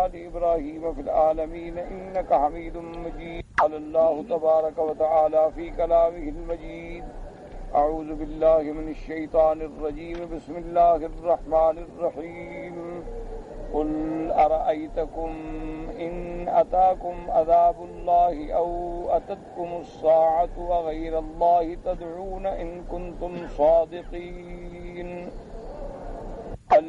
آل إبراهيم في العالمين إنك حميد مجيد. قال الله تبارك وتعالى في كلامه المجيد: أعوذ بالله من الشيطان الرجيم. بسم الله الرحمن الرحيم. قل أرأيتكم إن أتاكم عذاب الله أو أتتكم الساعة وغير الله تدعون إن كنتم صادقين. بل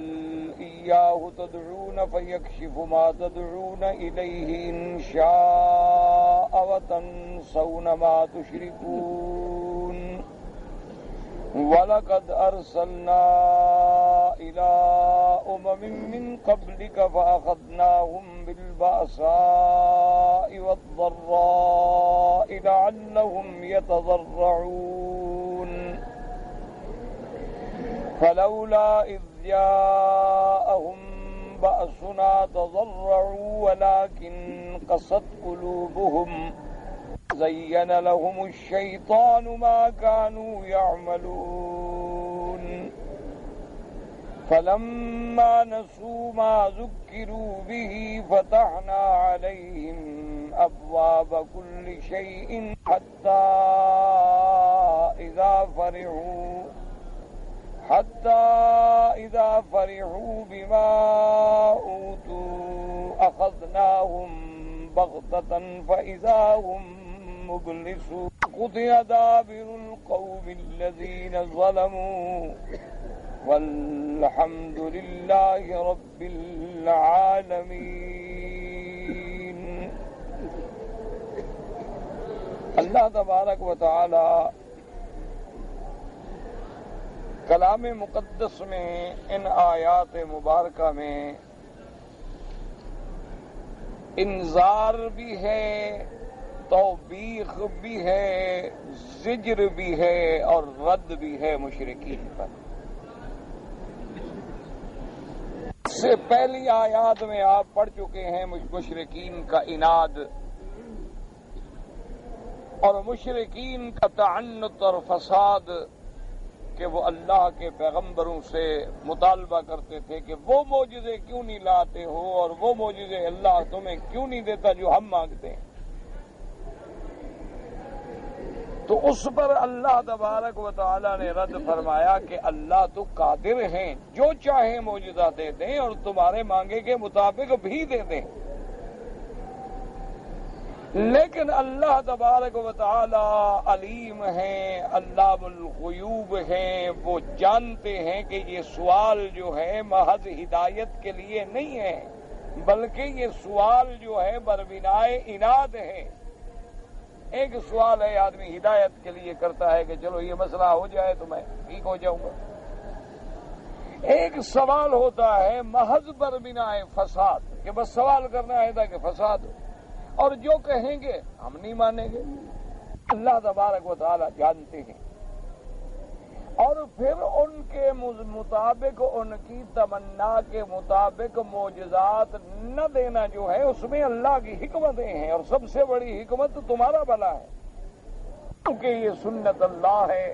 إياه تدعون فيكشف ما تدعون إليه إن شاء وتنسون ما تشركون. وَلَقَدْ أَرْسَلْنَا إِلَىٰ أُمَمٍ مِّن قَبْلِكَ فَأَخَذْنَاهُم بِالْبَأْسَاءِ وَالضَّرَّاءِ لَعَلَّهُمْ يَتَضَرَّعُونَ. فَلَوْلَا إِذْ جَاءَهُم بَأْسُنَا تَضَرَّعُوا وَلَٰكِن قَسَتْ قُلُوبُهُمْ زين لهم الشيطان ما كانوا يعملون. فلما نسوا ما ذكروا به فتحنا عليهم أبواب كل شيء حتى إذا فرحوا بما أوتوا أخذناهم بغتة فإذا هم مبلسون. قضي دابر القوم الذين ظلموا والحمد لله رب العالمين. اللہ تبارک و تعالی کلام مقدس میں ان آیات مبارکہ میں انذار بھی ہے، توبیخ بھی ہے، زجر بھی ہے اور رد بھی ہے مشرکین پر. اس سے پہلی آیات میں آپ پڑھ چکے ہیں مشرکین کا عناد اور مشرکین کا تعنت اور فساد، کہ وہ اللہ کے پیغمبروں سے مطالبہ کرتے تھے کہ وہ معجزے کیوں نہیں لاتے ہو اور وہ معجزے اللہ تمہیں کیوں نہیں دیتا جو ہم مانگتے ہیں. تو اس پر اللہ تبارک و تعالی نے رد فرمایا کہ اللہ تو قادر ہیں، جو چاہیں معجزہ دے دیں اور تمہارے مانگے کے مطابق بھی دے دیں، لیکن اللہ تبارک و تعالی علیم ہیں، علام الغیوب ہیں. وہ جانتے ہیں کہ یہ سوال جو ہے محض ہدایت کے لیے نہیں ہے، بلکہ یہ سوال جو ہے بربنائے عناد ہے. ایک سوال ہے آدمی ہدایت کے لیے کرتا ہے کہ چلو یہ مسئلہ ہو جائے تو میں ٹھیک ہو جاؤں گا. ایک سوال ہوتا ہے محض بربنائے فساد، کہ بس سوال کرنا ہے تاکہ فساد ہو، اور جو کہیں گے ہم نہیں مانیں گے. اللہ تبارک و تعالی جانتے ہیں، اور پھر ان کے مطابق، ان کی تمنا کے مطابق معجزات نہ دینا جو ہے اس میں اللہ کی حکمتیں ہیں، اور سب سے بڑی حکمت تمہارا بھلا ہے، کیونکہ یہ سنت اللہ ہے.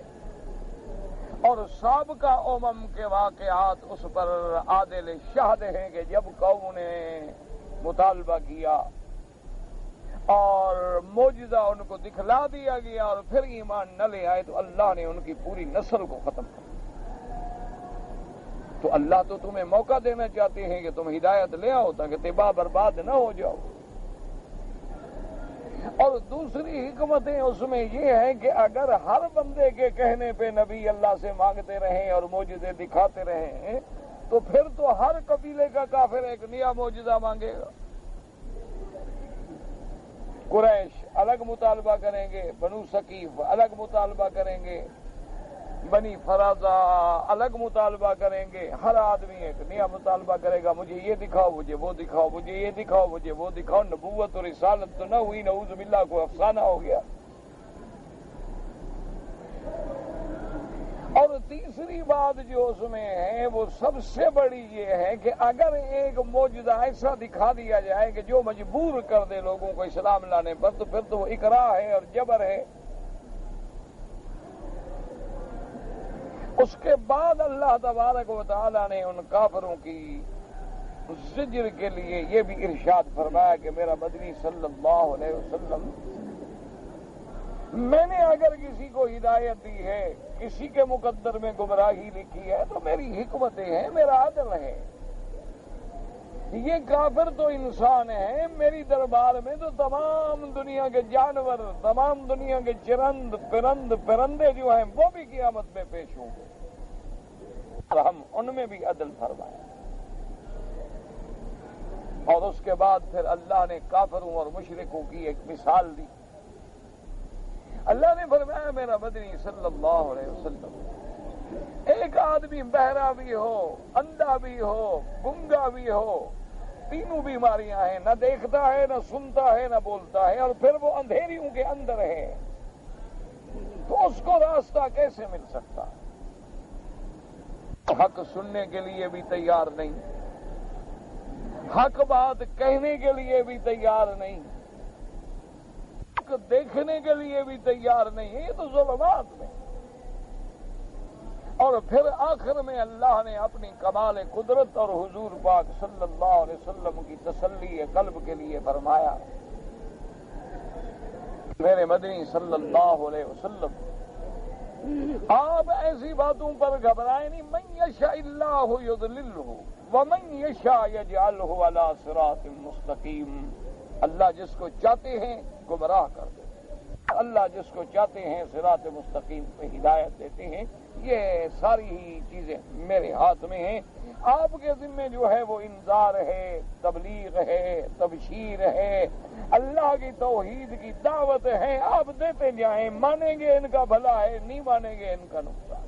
اور سابقہ امم کے واقعات اس پر عادل شاہد ہیں کہ جب قوم نے مطالبہ کیا اور معجزہ ان کو دکھلا دیا گیا اور پھر ایمان نہ لے آئے تو اللہ نے ان کی پوری نسل کو ختم کر دیا. تو اللہ تو تمہیں موقع دینا چاہتے ہیں کہ تم ہدایت لے آؤ تاکہ تباہ برباد نہ ہو جاؤ. اور دوسری حکمتیں اس میں یہ ہیں کہ اگر ہر بندے کے کہنے پہ نبی اللہ سے مانگتے رہیں اور معجزے دکھاتے رہیں تو پھر تو ہر قبیلے کا کافر ایک نیا معجزہ مانگے گا. قریش الگ مطالبہ کریں گے، بنو ثقیف الگ مطالبہ کریں گے، بنی فرازہ الگ مطالبہ کریں گے. ہر آدمی ایک نیا مطالبہ کرے گا، مجھے یہ دکھاؤ، مجھے وہ دکھاؤ، مجھے یہ دکھاؤ، مجھے وہ دکھاؤ. نبوت اور رسالت تو نہ ہوئی، نعوذ باللہ کو افسانہ ہو گیا. اور تیسری بات جو اس میں ہے وہ سب سے بڑی یہ ہے کہ اگر ایک معجزہ ایسا دکھا دیا جائے کہ جو مجبور کر دے لوگوں کو اسلام لانے پر، تو پھر تو وہ اکراہ ہے اور جبر ہے. اس کے بعد اللہ تبارک و تعالی نے ان کافروں کی زجر کے لیے یہ بھی ارشاد فرمایا کہ میرا مدنی صلی اللہ علیہ وسلم، میں نے اگر کسی کو ہدایت دی ہے، کسی کے مقدر میں گمراہی لکھی ہے، تو میری حکمتیں ہیں، میرا عدل ہے۔ یہ کافر تو انسان ہے، میری دربار میں تو تمام دنیا کے جانور، تمام دنیا کے چرند پرندے جو ہیں وہ بھی قیامت میں پیش ہوں گے، اور ہم ان میں بھی عدل فرمائیں۔ اور اس کے بعد پھر اللہ نے کافروں اور مشرکوں کی ایک مثال دی۔ اللہ نے فرمایا میرا مدنی صلی اللہ علیہ وسلم، ایک آدمی بہرا بھی ہو، اندھا بھی ہو، گنگا بھی ہو، تینوں بیماریاں ہیں، نہ دیکھتا ہے، نہ سنتا ہے، نہ بولتا ہے، اور پھر وہ اندھیریوں کے اندر ہے، تو اس کو راستہ کیسے مل سکتا؟ حق سننے کے لیے بھی تیار نہیں، حق بات کہنے کے لیے بھی تیار نہیں، حق دیکھنے کے لیے بھی تیار نہیں ہے، یہ تو ظلمات میں۔ اور پھر آخر میں اللہ نے اپنی کمال قدرت اور حضور پاک صلی اللہ علیہ وسلم کی تسلی قلب کے لیے فرمایا، میرے مدنی صلی اللہ علیہ وسلم، آپ ایسی باتوں پر گھبرائیں نہیں، من یشاء اللہ یضللہ ومن یشاء یجعلہ علی صراط مستقیم۔ اللہ جس کو چاہتے ہیں گمراہ کر دیتے ہیں، اللہ جس کو چاہتے ہیں صراط مستقیم پہ ہدایت دیتے ہیں۔ یہ ساری ہی چیزیں میرے ہاتھ میں ہیں، آپ کے ذمہ جو ہے وہ انذار ہے، تبلیغ ہے، تبشیر ہے، اللہ کی توحید کی دعوت ہے، آپ دیتے جائیں، مانیں گے ان کا بھلا ہے، نہیں مانیں گے ان کا نقصان۔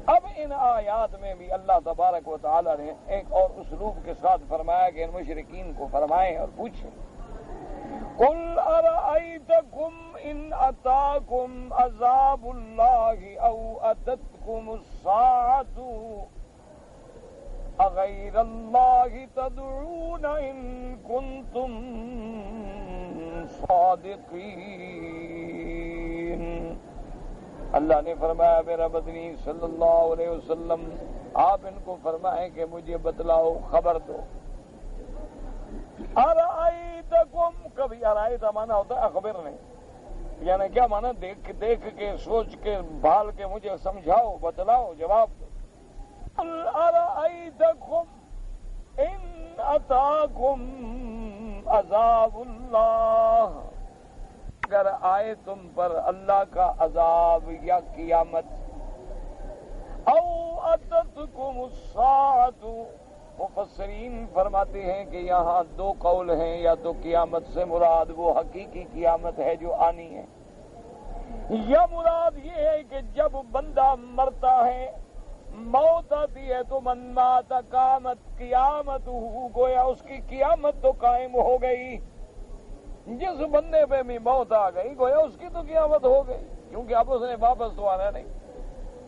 اب ان آیات میں بھی اللہ تبارک و تعالی نے ایک اور اسلوب کے ساتھ فرمایا کہ ان مشرکین کو فرمائیں اور پوچھیں، قل ارأيتكم ان اتاكم عذاب الله او اتتكم الساعة اغير الله تدعون ان كنتم صادقين۔ اللہ نے فرمایا میرا مدنی صلی اللہ علیہ وسلم، آپ ان کو فرمائیں کہ مجھے بتلاؤ، خبر دو۔ ارائیتکم، کبھی ارائیت مانا ہوتا ہے اخبرنے، یعنی کیا مانا؟ دیکھ کے، سوچ کے، بھال کے مجھے سمجھاؤ، بتلاؤ، جواب دو۔ قل ارائیتکم ان اتاکم عذاب اللہ، اگر آئے تم پر اللہ کا عذاب یا قیامت، او اتتکم الساعۃ، مفسرین فرماتے ہیں کہ یہاں دو قول ہیں، یا تو قیامت سے مراد وہ حقیقی قیامت ہے جو آنی ہے، یا مراد یہ ہے کہ جب بندہ مرتا ہے، موت آتی ہے تو من مات قامت قیامت، گویا اس کی قیامت تو قائم ہو گئی۔ جس بندے پہ بھی موت آ گئی گویا اس کی تو قیامت ہو گئی، کیونکہ اب اس نے واپس تو آنا نہیں،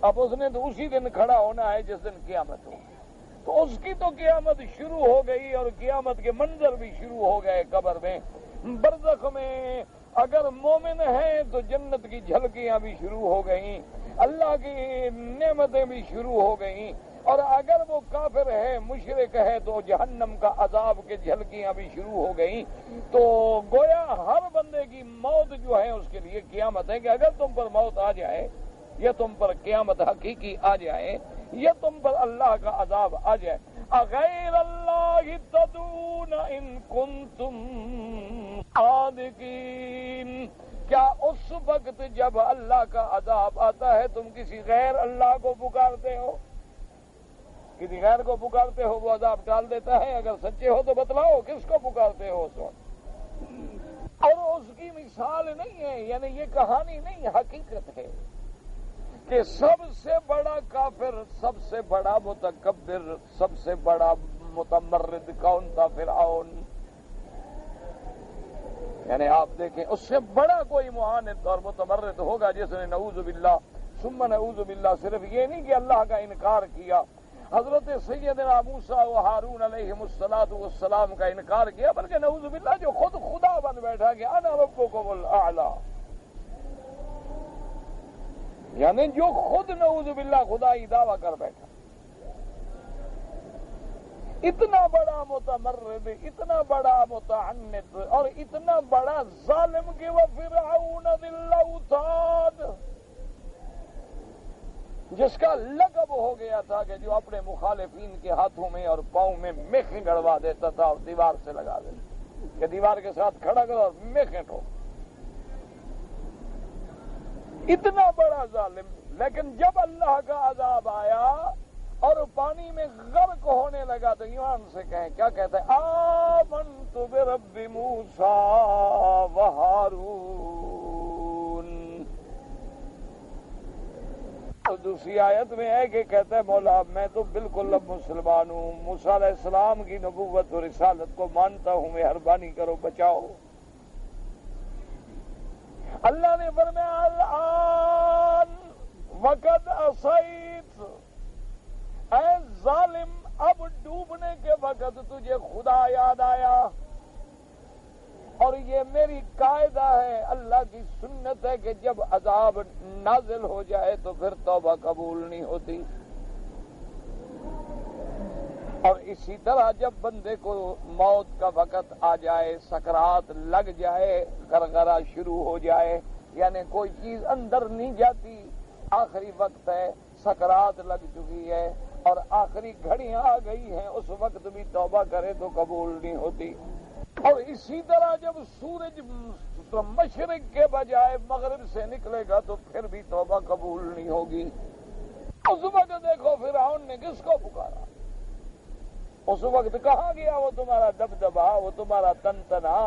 اب اس نے تو اسی دن کھڑا ہونا ہے جس دن قیامت ہو، تو اس کی تو قیامت شروع ہو گئی، اور قیامت کے منظر بھی شروع ہو گئے قبر میں، برزخ میں۔ اگر مومن ہیں تو جنت کی جھلکیاں بھی شروع ہو گئیں، اللہ کی نعمتیں بھی شروع ہو گئیں، اور اگر وہ کافر ہے، مشرک ہے، تو جہنم کا عذاب کے جھلکیاں بھی شروع ہو گئیں۔ تو گویا ہر بندے کی موت جو ہے اس کے لیے قیامت ہے، کہ اگر تم پر موت آ جائے، یا تم پر قیامت حقیقی آ جائے، یا تم پر اللہ کا عذاب آ جائے۔ اغیر اللہ تدعون ان کنتم صادقین، کیا اس وقت جب اللہ کا عذاب آتا ہے تم کسی غیر اللہ کو پکارتے ہو؟ کسی غیر کو پکارتے ہو وہ عذاب ٹال دیتا ہے؟ اگر سچے ہو تو بتلاؤ کس کو پکارتے ہو اس وقت؟ اور اس کی مثال نہیں ہے، یعنی یہ کہانی نہیں، حقیقت ہے کہ سب سے بڑا کافر، سب سے بڑا متکبر، سب سے بڑا متمرد کون تھا؟ فرعون۔ یعنی آپ دیکھیں اس سے بڑا کوئی معاند اور متمرد ہوگا جس نے نعوذ باللہ ثم نعوذ باللہ صرف یہ نہیں کہ اللہ کا انکار کیا، حضرت سیدنا موسیٰ و ہارون علیہم السلام کا انکار کیا، بلکہ نعوذ باللہ جو خود خدا بن بیٹھا کہ انا ربکم الاعلی، یعنی جو خود نعوذ باللہ خدائی دعویٰ کر بیٹھا۔ اتنا بڑا متمرد، اتنا بڑا متعنت اور اتنا بڑا ظالم کہ وہ فرعون ذی الاوتاد، جس کا لقب ہو گیا تھا کہ جو اپنے مخالفین کے ہاتھوں میں اور پاؤں میں میخیں گڑوا دیتا تھا اور دیوار سے لگا دیتا کہ دیوار کے ساتھ کھڑا کرو اور میخیں ٹھوک، اتنا بڑا ظالم۔ لیکن جب اللہ کا عذاب آیا اور پانی میں غرق ہونے لگا تو ایمان سے کہیں، کیا کہتا ہے؟ آمنت برب موسیٰ و ہارون۔ اور دوسری آیت میں ہے کہ کہتا ہے مولا میں تو بالکل اب مسلمان ہوں، موسیٰ علیہ السلام کی نبوت اور رسالت کو مانتا ہوں، مہربانی کرو بچاؤ۔ اللہ نے فرمایا الآن وقد عصیت، اے ظالم اب ڈوبنے کے وقت تجھے خدا یاد آیا، اور یہ میری قاعدہ ہے، اللہ کی سنت ہے کہ جب عذاب نازل ہو جائے تو پھر توبہ قبول نہیں ہوتی، اور اسی طرح جب بندے کو موت کا وقت آ جائے، سکرات لگ جائے، غرغرہ شروع ہو جائے، یعنی کوئی چیز اندر نہیں جاتی، آخری وقت ہے، سکرات لگ چکی ہے اور آخری گھڑیاں آ گئی ہیں، اس وقت بھی توبہ کرے تو قبول نہیں ہوتی۔ اور اسی طرح جب سورج مشرق کے بجائے مغرب سے نکلے گا تو پھر بھی توبہ قبول نہیں ہوگی۔ اس وقت دیکھو فرعون نے کس کو پکارا، اس وقت کہاں گیا وہ تمہارا دبدبا، وہ تمہارا تنتنا،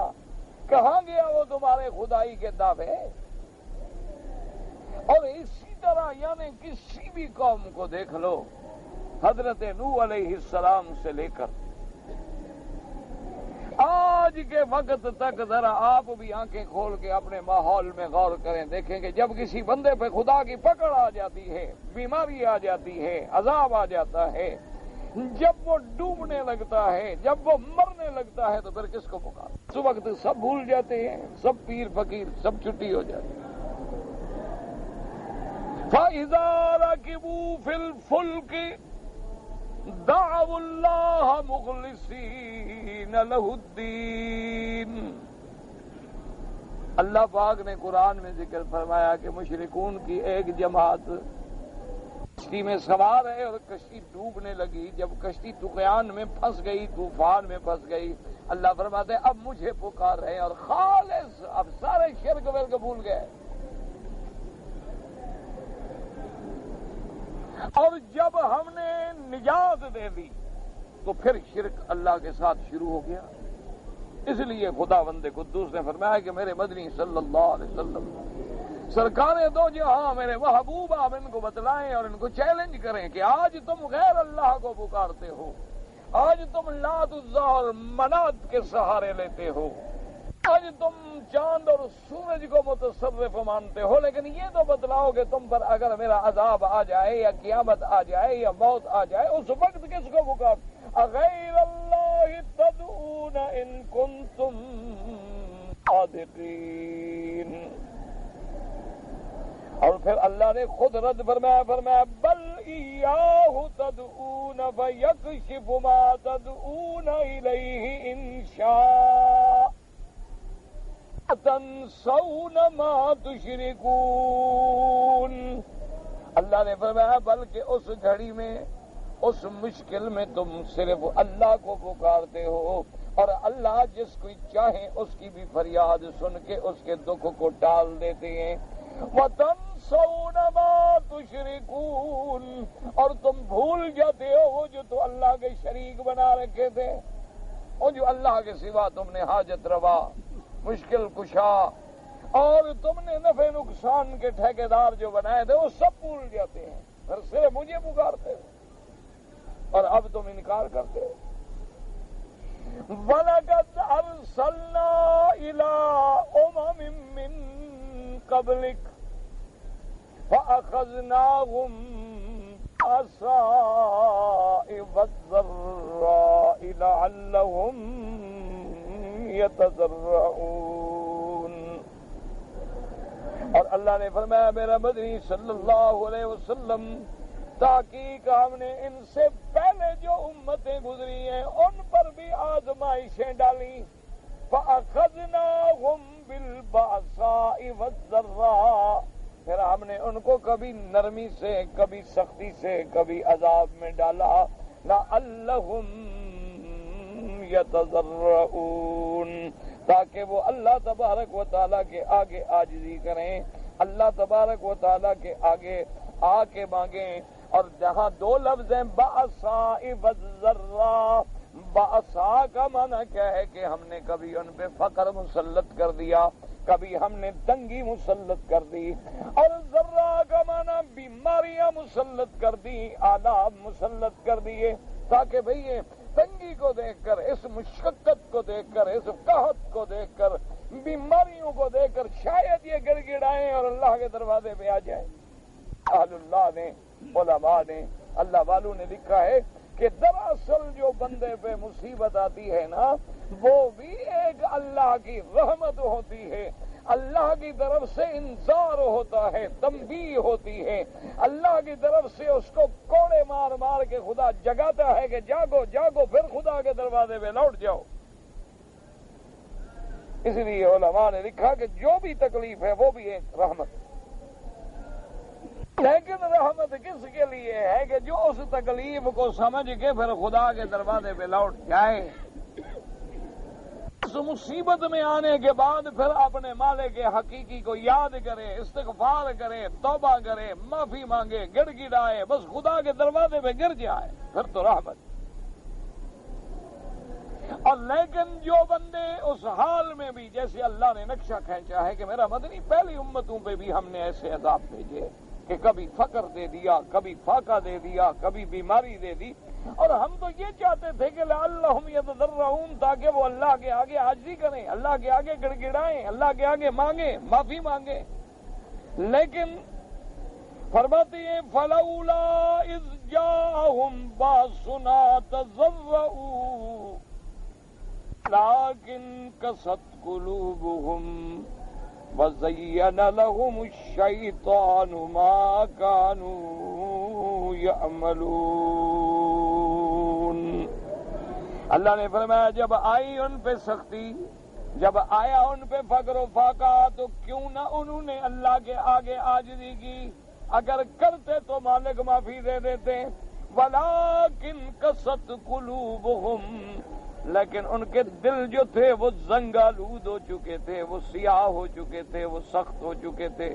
کہاں گیا وہ تمہارے خدائی کے دعوے؟ اور اسی طرح یعنی کسی بھی قوم کو دیکھ لو، حضرت نوح علیہ السلام سے لے کر آج کے وقت تک ذرا آپ بھی آنکھیں کھول کے اپنے ماحول میں غور کریں، دیکھیں کہ جب کسی بندے پہ خدا کی پکڑ آ جاتی ہے، بیماری آ جاتی ہے، عذاب آ جاتا ہے، جب وہ ڈوبنے لگتا ہے، جب وہ مرنے لگتا ہے تو پھر کس کو پکار؟ اس وقت سب بھول جاتے ہیں، سب پیر فقیر سب چھٹی ہو جاتی ہے۔ فَإِذَا رَكِبُوا فِي الْفُلْكِ دعوا اللہ مخلصین لہ الدین۔ اللہ پاک نے قرآن میں ذکر فرمایا کہ مشرکون کی ایک جماعت کشتی میں سوار ہے اور کشتی ڈوبنے لگی، جب کشتی طغیان میں پھنس گئی، طوفان میں پھنس گئی، اللہ فرماتے اب مجھے پکار رہے ہیں اور خالص اب سارے شرک ورک بھول گئے۔ اور جب ہم نے نجات دے دی تو پھر شرک اللہ کے ساتھ شروع ہو گیا۔ اس لیے خداوند قدوس نے فرمایا کہ میرے مدنی صلی اللہ علیہ وسلم سرکار دو جہاں میرے محبوب آپ ان کو بتلائیں اور ان کو چیلنج کریں کہ آج تم غیر اللہ کو پکارتے ہو، آج تم لات عزا اور منات کے سہارے لیتے ہو، آج تم چاند اور سورج کو متصرف مانتے ہو، لیکن یہ تو بتلاؤ کہ تم پر اگر میرا عذاب آ جائے یا قیامت آ جائے یا موت آ جائے اس وقت کس کو پکار؟ اغیر اللہ تدعون ان کنتم صادقین۔ اور پھر اللہ نے خود رد فرمایا بل ایاہ تدعون فیکشف ما تدعون الیہ ان شاء تنسون ما تشرکون۔ اللہ نے فرمایا بلکہ اس گھڑی میں، اس مشکل میں تم صرف اللہ کو پکارتے ہو، اور اللہ جس کو چاہیں اس کی بھی فریاد سن کے اس کے دکھ کو ٹال دیتے ہیں۔ وَتَنْسَوْنَ مَا تُشْرِكُونَ، اور تم بھول جاتے ہو وہ جو تو اللہ کے شریک بنا رکھے تھے، اور جو اللہ کے سوا تم نے حاجت روا، مشکل کشا اور تم نے نفع نقصان کے ٹھیکیدار جو بنائے تھے وہ سب بھول جاتے ہیں، پھر صرف مجھے پکارتے ہو اور اب تم انکار کرتے ہو۔ وَلَقَدْ أَرْسَلْنَا إِلَىٰ أُمَمٍ مِّن قَبْلِكَ فَأَخَذْنَاهُمْ بِالْبَأْسَاءِ وَالضَّرَّاءِ لَعَلَّهُمْ يتضرعون۔ اور اللہ نے فرمایا میرا مدنی صلی اللہ علیہ وسلم تحقیق ہم نے ان سے پہلے جو امتیں گزری ہیں ان پر بھی آزمائشیں ڈالی فَأَخَذْنَاهُمْ بِالْبَأْسَاءِ وَالضَّرَّاءِ، پھر ہم نے ان کو کبھی نرمی سے، کبھی سختی سے، کبھی عذاب میں ڈالا لَعَلَّهُمْ يَتَضَرَّعُونَ، تاکہ وہ اللہ تبارک و تعالیٰ کے آگے عاجزی کریں، اللہ تبارک و تعالیٰ کے آگے آ کے مانگیں۔ اور جہاں دو لفظ ہیں بأساء وَالضَّرَّاء، بأساء کا معنی کیا ہے کہ ہم نے کبھی ان پہ فقر مسلط کر دیا، کبھی ہم نے تنگی مسلط کر دی، اور ذرہ کا معنی بیماریاں مسلط کر دی، آلات مسلط کر دیے، تاکہ بھئی یہ تنگی کو دیکھ کر، اس مشقت کو دیکھ کر، اس قحط کو دیکھ کر، بیماریوں کو دیکھ کر شاید یہ گڑ گڑائیں اور اللہ کے دروازے پہ آ جائیں۔ اہل اللہ نے، علماء نے، اللہ والوں نے لکھا ہے کہ دراصل جو بندے پہ مصیبت آتی ہے نا، وہ بھی ایک اللہ کی رحمت ہوتی ہے، اللہ کی طرف سے انذار ہوتا ہے، تنبیہ ہوتی ہے، اللہ کی طرف سے اس کو کوڑے مار مار کے خدا جگاتا ہے کہ جاگو جاگو، پھر خدا کے دروازے پہ لوٹ جاؤ۔ اس لیے علماء نے لکھا کہ جو بھی تکلیف ہے وہ بھی ایک رحمت، لیکن رحمت کس کے لیے ہے کہ جو اس تکلیف کو سمجھ کے پھر خدا کے دروازے پہ لوٹ جائے، اس مصیبت میں آنے کے بعد پھر اپنے مالک حقیقی کو یاد کرے، استغفار کرے، توبہ کرے، معافی مانگے، گڑ گڑائے، بس خدا کے دروازے پہ گر جائے، پھر تو رحمت۔ اور لیکن جو بندے اس حال میں بھی، جیسے اللہ نے نقشہ کھینچا ہے کہ میرا مدنی پہلی امتوں پہ بھی ہم نے ایسے عذاب بھیجے کہ کبھی فقر دے دیا، کبھی فاقہ دے دیا، کبھی بیماری دے دی، اور ہم تو یہ چاہتے تھے کہ لعلہم یتضرعون، تاکہ وہ اللہ کے آگے عاجزی کریں، اللہ کے آگے گڑ گڑائیں، اللہ کے آگے مانگیں، معافی مانگیں، لیکن فرماتے ہیں فلولا اذ جاءہم باسنا تضرعوا لیکن قست قلوبہم وَزَيَّنَ لَهُمُ الشَّيْطَانُ مَا كَانُوا يَعْمَلُونَ۔ اللہ نے فرمایا جب آئی ان پہ سختی، جب آیا ان پہ فقر و فاقہ، تو کیوں نہ انہوں نے اللہ کے آگے عاجزی کی؟ اگر کرتے تو مالک معافی دے دیتے۔ وَلَٰكِن قَسَتْ قُلُوبُهُمْ، لیکن ان کے دل جو تھے وہ زنگالود ہو چکے تھے، وہ سیاہ ہو چکے تھے، وہ سخت ہو چکے تھے،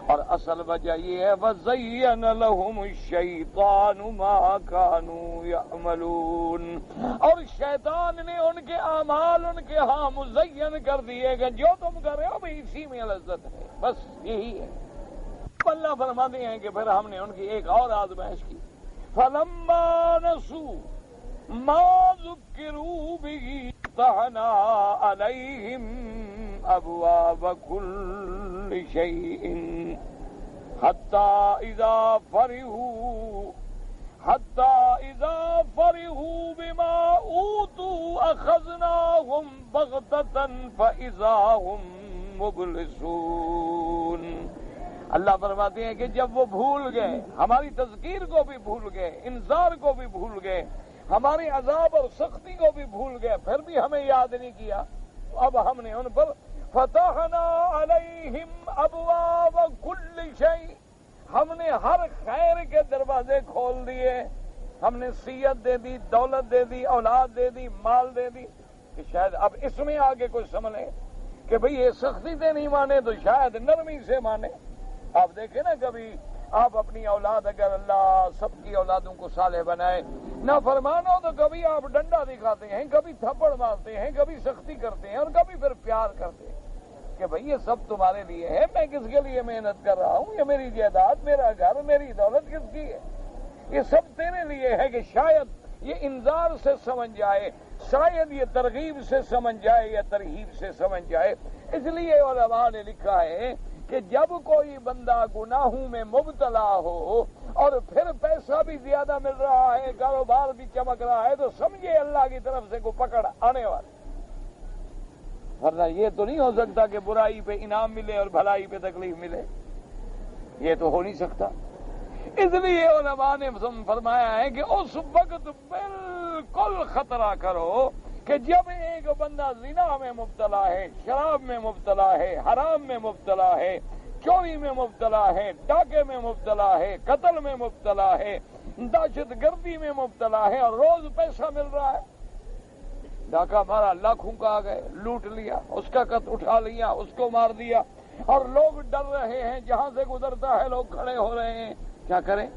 اور اصل وجہ یہ ہے وَزَيَّنَ لَهُمُ الشَّيْطَانُ مَا كَانُوا يَعْمَلُونَ، اور شیطان نے ان کے اعمال ان کے ہاں مزین کر دیے کہ جو تم کر رہے ہو بھی اسی میں لذت ہے، بس یہی ہے۔ اللہ فرماتے ہیں کہ پھر ہم نے ان کی ایک اور آزمائش کی، فَلَمَّا نَسُوا مَا ذُكِّرُوا بِهِ فَتَحْنَا عَلَيْهِمْ أَبْوَابَ كُلِّ شَيْءٍ حَتَّى إِذَا فَرِحُوا بِمَا أُوتُوا أَخَذْنَاهُمْ بَغْتَةً فَإِذَا هُمْ مُبْلِسُونَ۔ اللہ فرماتے ہیں کہ جب وہ بھول گئے، ہماری تذکیر کو بھی بھول گئے، انذار کو بھی بھول گئے، ہماری عذاب اور سختی کو بھی بھول گئے، پھر بھی ہمیں یاد نہیں کیا، تو اب ہم نے ان پر فتحنا علیہم ابواب کل شیء، ہم نے ہر خیر کے دروازے کھول دیے، ہم نے صحت دے دی، دولت دے دی، اولاد دے دی، مال دے دی، کہ شاید اب اس میں آگے کوئی سمجھے کہ بھئی یہ سختی سے نہیں مانے تو شاید نرمی سے مانے۔ آپ دیکھیں نا، کبھی آپ اپنی اولاد اگر اللہ سب کی اولادوں کو صالح بنائے، نہ فرمان ہو تو کبھی آپ ڈنڈا دکھاتے ہیں، کبھی تھپڑ مارتے ہیں، کبھی سختی کرتے ہیں، اور کبھی پھر پیار کرتے ہیں کہ بھئی یہ سب تمہارے لیے ہے، میں کس کے لیے محنت کر رہا ہوں، یہ میری جائیداد، میرا گھر، میری دولت کس کی ہے، یہ سب تیرے لیے ہے، کہ شاید یہ انذار سے سمجھ جائے، شاید یہ ترغیب سے سمجھ جائے یا ترہیب سے سمجھ جائے۔ اس لیے علماء نے لکھا ہے کہ جب کوئی بندہ گناہوں میں مبتلا ہو اور پھر پیسہ بھی زیادہ مل رہا ہے، کاروبار بھی چمک رہا ہے، تو سمجھے اللہ کی طرف سے کوئی پکڑ آنے والی، ورنہ یہ تو نہیں ہو سکتا کہ برائی پہ انعام ملے اور بھلائی پہ تکلیف ملے، یہ تو ہو نہیں سکتا۔ اس لیے علماء نے فرمایا ہے کہ اس وقت بالکل خطرہ کرو کہ جب ایک بندہ زنا میں مبتلا ہے، شراب میں مبتلا ہے، حرام میں مبتلا ہے، چوری میں مبتلا ہے، ڈاکے میں مبتلا ہے، قتل میں مبتلا ہے، دہشت گردی میں مبتلا ہے اور روز پیسہ مل رہا ہے۔ ڈاکہ مارا، لاکھوں کا آ گئے، لوٹ لیا، اس کا قط اٹھا لیا، اس کو مار دیا، اور لوگ ڈر رہے ہیں، جہاں سے گزرتا ہے لوگ کھڑے ہو رہے ہیں، کیا کریں؟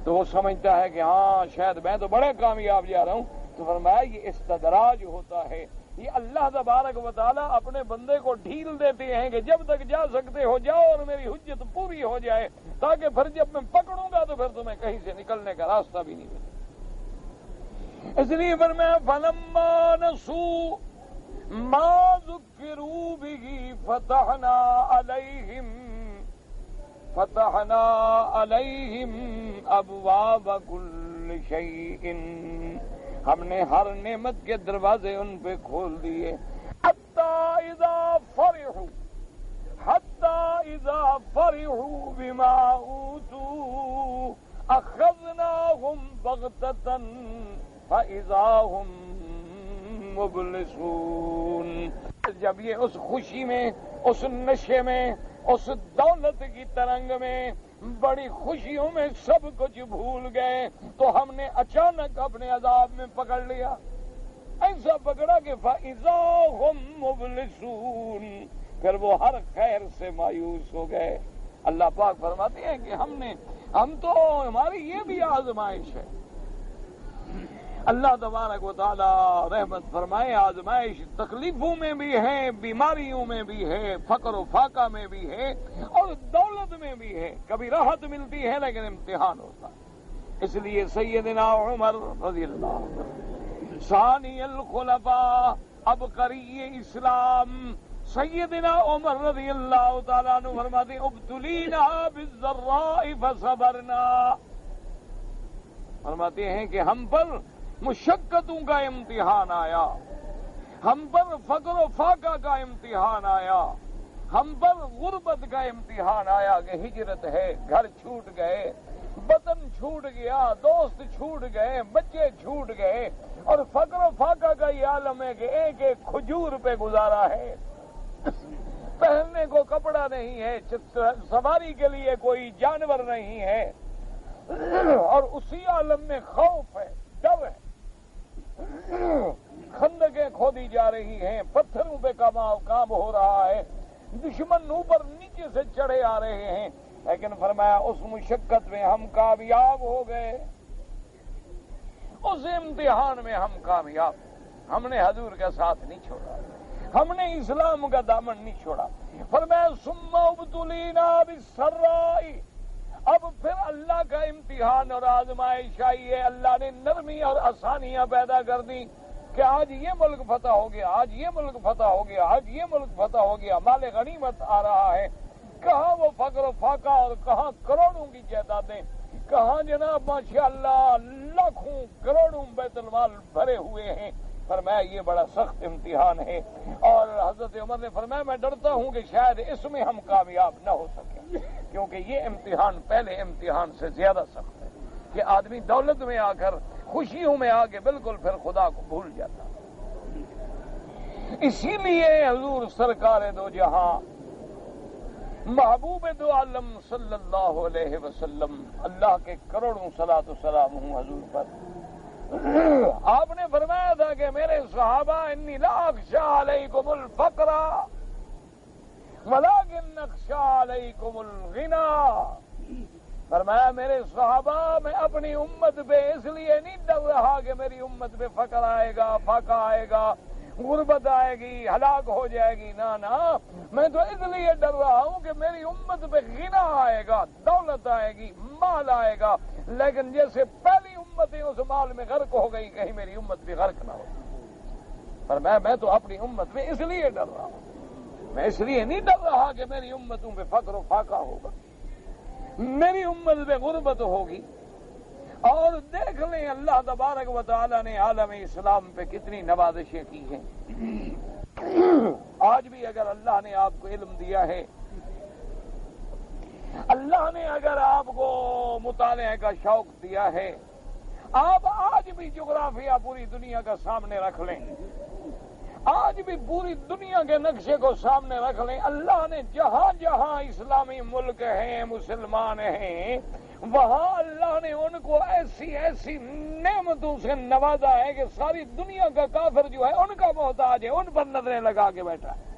تو وہ سمجھتا ہے کہ ہاں شاید میں تو بڑے کامیاب جا رہا ہوں۔ تو فرمایا یہ استدراج ہوتا ہے، یہ اللہ تبارک و تعالیٰ اپنے بندے کو ڈھیل دیتے ہیں کہ جب تک جا سکتے ہو جاؤ اور میری حجت پوری ہو جائے، تاکہ پھر جب میں پکڑوں گا تو پھر تمہیں کہیں سے نکلنے کا راستہ بھی نہیں ملے۔ اس لیے فرمایا فَلَمَّا نَسُوا مَا ذُكِّرُوا بِهِ فتحنا علیہم ابواب کل شیء، ہم نے ہر نعمت کے دروازے ان پہ کھول دیے، حتی اذا فرحوا بما اوتوا اخذناہم بغتۃ فاذا ہم مبلسون۔ جب یہ اس خوشی میں، اس نشے میں، اس دولت کی ترنگ میں، بڑی خوشیوں میں سب کچھ بھول گئے، تو ہم نے اچانک اپنے عذاب میں پکڑ لیا، ایسا پکڑا کہ فَإِذَا هُمْ مُبْلِسُونَ، پھر وہ ہر خیر سے مایوس ہو گئے۔ اللہ پاک فرماتے ہیں کہ ہماری یہ بھی آزمائش ہے۔ اللہ تبارک و تعالی رحمت فرمائے، آزمائش تکلیفوں میں بھی ہے، بیماریوں میں بھی ہے، فقر و فاقہ میں بھی ہے، اور دولت میں بھی ہے۔ کبھی راحت ملتی ہے لیکن امتحان ہوتا ہے۔ اس لیے سیدنا عمر رضی اللہ عنہ ثانی الخلفاء عبقری اسلام سیدنا عمر رضی اللہ تعالیٰ عنہ فرماتے ہیں ابتلینا بالضراء فصبرنا، فرماتے ہیں کہ ہم پر مشقتوں کا امتحان آیا، ہم پر فقر و فاقہ کا امتحان آیا، ہم پر غربت کا امتحان آیا کہ ہجرت ہے، گھر چھوٹ گئے، وطن چھوٹ گیا، دوست چھوٹ گئے، بچے چھوٹ گئے، اور فقر و فاقہ کا یہ عالم ہے کہ ایک ایک کھجور پہ گزارا ہے، پہننے کو کپڑا نہیں ہے، سواری کے لیے کوئی جانور نہیں ہے، اور اسی عالم میں خوف ہے، ڈر ہے، خندقیں کھودی جا رہی ہیں، پتھروں پہ کام ہو رہا ہے، دشمن اوپر نیچے سے چڑھے آ رہے ہیں، لیکن فرمایا اس مشقت میں ہم کامیاب ہو گئے، اس امتحان میں ہم کامیاب، ہم نے حضور کا ساتھ نہیں چھوڑا، ہم نے اسلام کا دامن نہیں چھوڑا۔ فرمایا ثم ابتلینا بالسراء، اب پھر اللہ کا امتحان اور آزمائش آئی ہے، اللہ نے نرمی اور آسانیاں پیدا کر دی کہ آج یہ ملک فتح ہو گیا، آج یہ ملک فتح ہو گیا، آج یہ ملک فتح ہو گیا، مال غنیمت آ رہا ہے، کہاں وہ فقر و فاقہ اور کہاں کروڑوں کی جائیدادیں، کہاں جناب ماشاءاللہ لاکھوں کروڑوں بیت المال بھرے ہوئے ہیں۔ فرمایا یہ بڑا سخت امتحان ہے، اور حضرت عمر نے فرمایا میں ڈرتا ہوں کہ شاید اس میں ہم کامیاب نہ ہو سکیں، کیونکہ یہ امتحان پہلے امتحان سے زیادہ سخت ہے کہ آدمی دولت میں آ کر، خوشیوں میں آ کے بالکل پھر خدا کو بھول جاتا۔ اسی لیے حضور سرکار دو جہاں محبوب دو عالم صلی اللہ علیہ وسلم، اللہ کے کروڑوں صلاۃ و سلام ہوں حضور پر، آپ نے فرمایا تھا کہ میرے صحابہ انی لا اخشی علیکم الفقر ولکن اخشی علیکم الغنی، فرمایا میرے صحابہ میں اپنی امت پہ اس لیے نہیں ڈر رہا کہ میری امت پہ فقر آئے گا، فاقہ آئے گا، غربت آئے گی، ہلاک ہو جائے گی، نہ میں تو اس لیے ڈر رہا ہوں کہ میری امت پہ غنا آئے گا، دولت آئے گی، مال آئے گا، لیکن جیسے پہلی امتیں اس مال میں غرق ہو گئی، کہیں میری امت بھی غرق نہ ہو۔ پر میں تو اپنی امت پہ اس لیے ڈر رہا ہوں، میں اس لیے نہیں ڈر رہا کہ میری امتوں پہ فقر و فاقہ ہوگا، میری امت پہ غربت ہوگی۔ اور دیکھ لیں اللہ تبارک و تعالی نے عالم اسلام پہ کتنی نوازشیں کی ہیں۔ آج بھی اگر اللہ نے آپ کو علم دیا ہے، اللہ نے اگر آپ کو مطالعے کا شوق دیا ہے، آپ آج بھی جغرافیہ پوری دنیا کا سامنے رکھ لیں، آج بھی پوری دنیا کے نقشے کو سامنے رکھ لیں، اللہ نے جہاں جہاں اسلامی ملک ہیں، مسلمان ہیں، وہاں اللہ نے ان کو ایسی ایسی نعمتوں سے نوازا ہے کہ ساری دنیا کا کافر جو ہے ان کا محتاج ہے، ان پر نظریں لگا کے بیٹھا ہے۔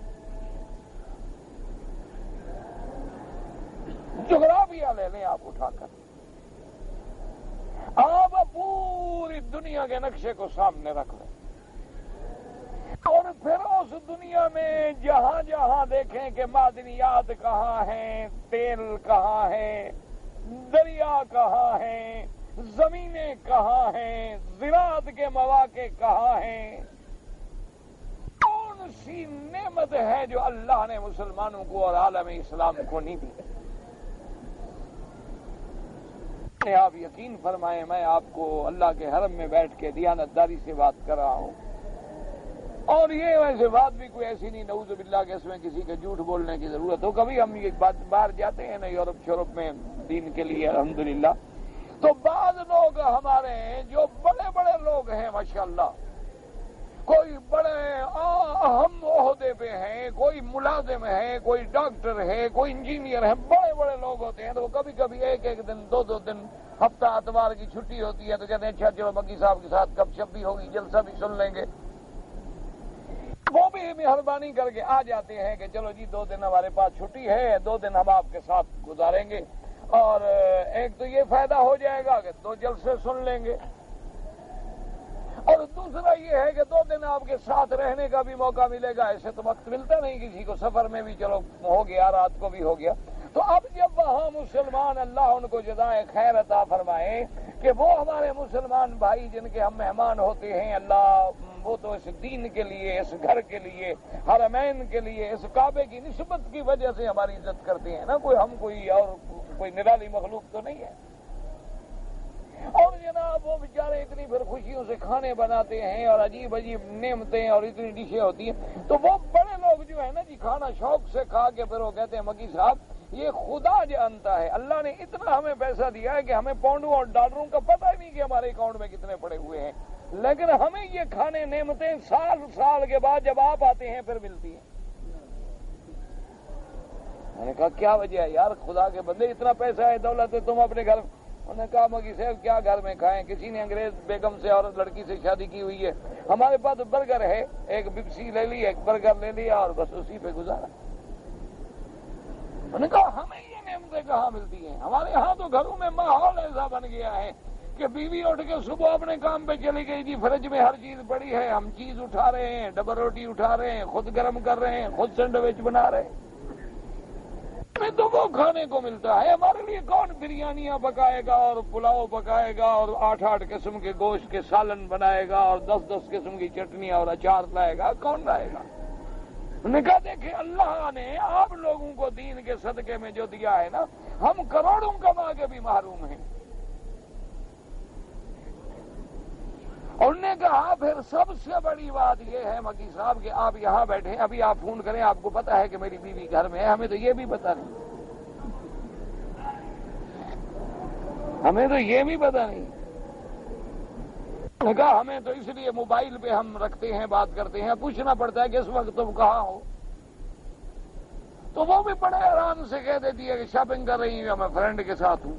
جغرافیہ لے لیں آپ اٹھا کر، آپ پوری دنیا کے نقشے کو سامنے رکھ لیں، اور پھر اس دنیا میں جہاں جہاں دیکھیں کہ معدنیات کہاں ہیں، تیل کہاں ہے، دریا کہاں ہیں، زمینیں کہاں ہیں، زراعت کے مواقع کہاں ہیں، کون سی نعمت ہے جو اللہ نے مسلمانوں کو اور عالم اسلام کو نہیں دی؟ آپ یقین فرمائیں، میں آپ کو اللہ کے حرم میں بیٹھ کے دیانتداری سے بات کر رہا ہوں، اور یہ ویسے بات بھی کوئی ایسی نہیں نعوذ باللہ کہ اس میں کسی کے جھوٹ بولنے کی ضرورت ہو۔ کبھی ہم یہ بات باہر جاتے ہیں نا یورپ شورپ میں دین کے لیے الحمدللہ، تو بعض لوگ ہمارے ہیں جو بڑے بڑے لوگ ہیں ماشاءاللہ، کوئی بڑے اہم عہدے پہ ہیں، کوئی ملازم ہے، کوئی ڈاکٹر ہے، کوئی انجینئر ہے، بڑے بڑے لوگ ہوتے ہیں، تو وہ کبھی کبھی ایک دن دو دن ہفتہ اتوار کی چھٹی ہوتی ہے تو کہتے ہیں اچھا چلو مکی صاحب کے ساتھ گپ شپ بھی ہوگی، جلسہ بھی سن لیں گے۔ وہ بھی مہربانی کر کے آ جاتے ہیں کہ چلو جی 2 دن ہمارے پاس چھٹی ہے، 2 دن ہم آپ کے ساتھ گزاریں گے، اور ایک تو یہ فائدہ ہو جائے گا کہ 2 جلسے سن لیں گے، اور دوسرا یہ ہے کہ 2 دن آپ کے ساتھ رہنے کا بھی موقع ملے گا۔ ایسے تو وقت ملتا نہیں کسی کو، سفر میں بھی چلو ہو گیا، رات کو بھی ہو گیا۔ تو اب جب وہاں مسلمان اللہ ان کو جزائے خیر عطا فرمائے کہ وہ ہمارے مسلمان بھائی جن کے ہم مہمان ہوتے ہیں، اللہ وہ تو اس دین کے لیے، اس گھر کے لیے، حرمین کے لیے، اس کعبے کی نسبت کی وجہ سے ہماری عزت کرتے ہیں نا، کوئی نرالی مخلوق تو نہیں ہے۔ اور جناب وہ بیچارے اتنی پھر خوشیوں سے کھانے بناتے ہیں اور عجیب عجیب نعمتیں اور اتنی ڈشیں ہوتی ہیں، تو وہ بڑے لوگ جو ہے نا جی کھانا شوق سے کھا کے پھر وہ کہتے ہیں مکی صاحب یہ خدا جانتا ہے، اللہ نے اتنا ہمیں پیسہ دیا ہے کہ ہمیں پاؤنڈوں اور ڈالروں کا پتہ ہی نہیں کہ ہمارے اکاؤنٹ میں کتنے پڑے ہوئے ہیں، لیکن ہمیں یہ کھانے نعمتیں سال کے بعد جب آپ آتے ہیں پھر ملتی ہیں۔ میں نے کہا کیا وجہ ہے یار، خدا کے بندے اتنا پیسہ ہے، دولت ہے، تم اپنے گھر، انہوں نے کہا مکی صاحب کیا گھر میں کھائیں، کسی نے انگریز بیگم سے اور لڑکی سے شادی کی ہوئی ہے، ہمارے پاس برگر ہے، ایک بپسی لے لی، ایک برگر لے لیا اور بس اسی پہ گزارا۔ انہوں نے کہا ہمیں یہ نعمتیں کہاں ملتی ہیں، ہمارے ہاں تو گھروں میں ماحول ایسا بن گیا ہے کہ بیوی اٹھ کے صبح اپنے کام پہ چلی گئی جی، فریج میں ہر چیز پڑی ہے، ہم چیز اٹھا رہے ہیں، ڈبل روٹی اٹھا رہے ہیں، خود گرم کر رہے ہیں، خود سینڈوچ بنا رہے ہیں، ہمیں تو وہ کھانے کو ملتا ہے، ہمارے لیے کون بریانیاں پکائے گا اور پلاؤ پکائے گا اور 8 قسم کے گوشت کے سالن بنائے گا اور 10 قسم کی چٹنیاں اور اچار لائے گا، کون لائے گا؟ انہوں نے کہا دیکھیں اللہ نے آپ لوگوں کو دین کے صدقے میں جو دیا ہے نا، ہم کروڑوں کما کے بھی محروم ہیں۔ انہوں نے کہا پھر سب سے بڑی بات یہ ہے مکی صاحب کہ آپ یہاں بیٹھے، ابھی آپ فون کریں، آپ کو پتا ہے کہ میری بیوی گھر میں ہے، ہمیں تو یہ بھی پتا نہیں، ہمیں تو یہ بھی پتا نہیں۔ کہا ہمیں تو اس لیے موبائل پہ ہم رکھتے ہیں، بات کرتے ہیں، پوچھنا پڑتا ہے کہ اس وقت تم کہاں ہو، تو وہ بھی بڑے آرام سے کہہ دیتی ہے کہ شاپنگ کر رہی ہوں، میں فرینڈ کے ساتھ ہوں۔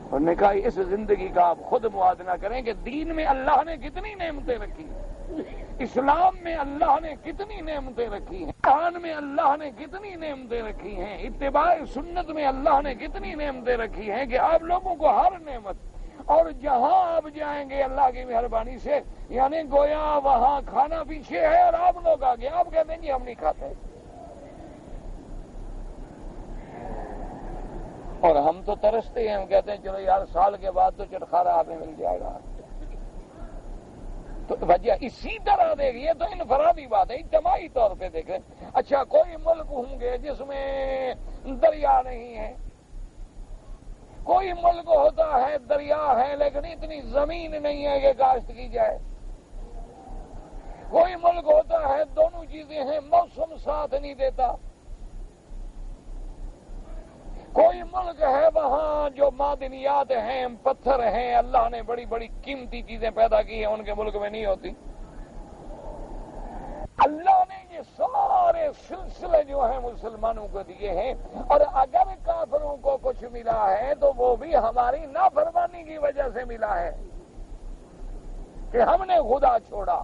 انہوں نے کہا اس زندگی کا آپ خود موازنہ کریں کہ دین میں اللہ نے کتنی نعمتیں رکھی ہیں، اسلام میں اللہ نے کتنی نعمتیں رکھی ہیں، قرآن میں اللہ نے کتنی نعمتیں رکھی ہیں، اتباع سنت میں اللہ نے کتنی نعمتیں رکھی ہیں کہ آپ لوگوں کو ہر نعمت، اور جہاں آپ جائیں گے اللہ کی مہربانی سے، یعنی گویا وہاں کھانا پیچھے ہے اور آپ لوگ آگے، آپ کہتے ہیں جی ہم نہیں کھاتے، اور ہم تو ترستے ہیں، ہم کہتے ہیں چلو یار سال کے بعد تو چٹخارا ہمیں مل جائے گا۔ تو وجہ اسی طرح دیکھیے، یہ تو انفرادی بات ہے، اجتماعی طور پہ دیکھیں، اچھا کوئی ملک ہوں گے جس میں دریا نہیں ہے، کوئی ملک ہوتا ہے دریا ہے لیکن اتنی زمین نہیں ہے کہ کاشت کی جائے، کوئی ملک ہوتا ہے دونوں چیزیں ہیں، موسم ساتھ نہیں دیتا، کوئی ملک ہے وہاں جو معدنیات ہیں، پتھر ہیں، اللہ نے بڑی بڑی قیمتی چیزیں پیدا کی ہیں، ان کے ملک میں نہیں ہوتی۔ اللہ نے یہ سارے سلسلے جو ہیں مسلمانوں کو دیے ہیں، اور اگر کافروں کو کچھ ملا ہے تو وہ بھی ہماری نافرمانی کی وجہ سے ملا ہے کہ ہم نے خدا چھوڑا،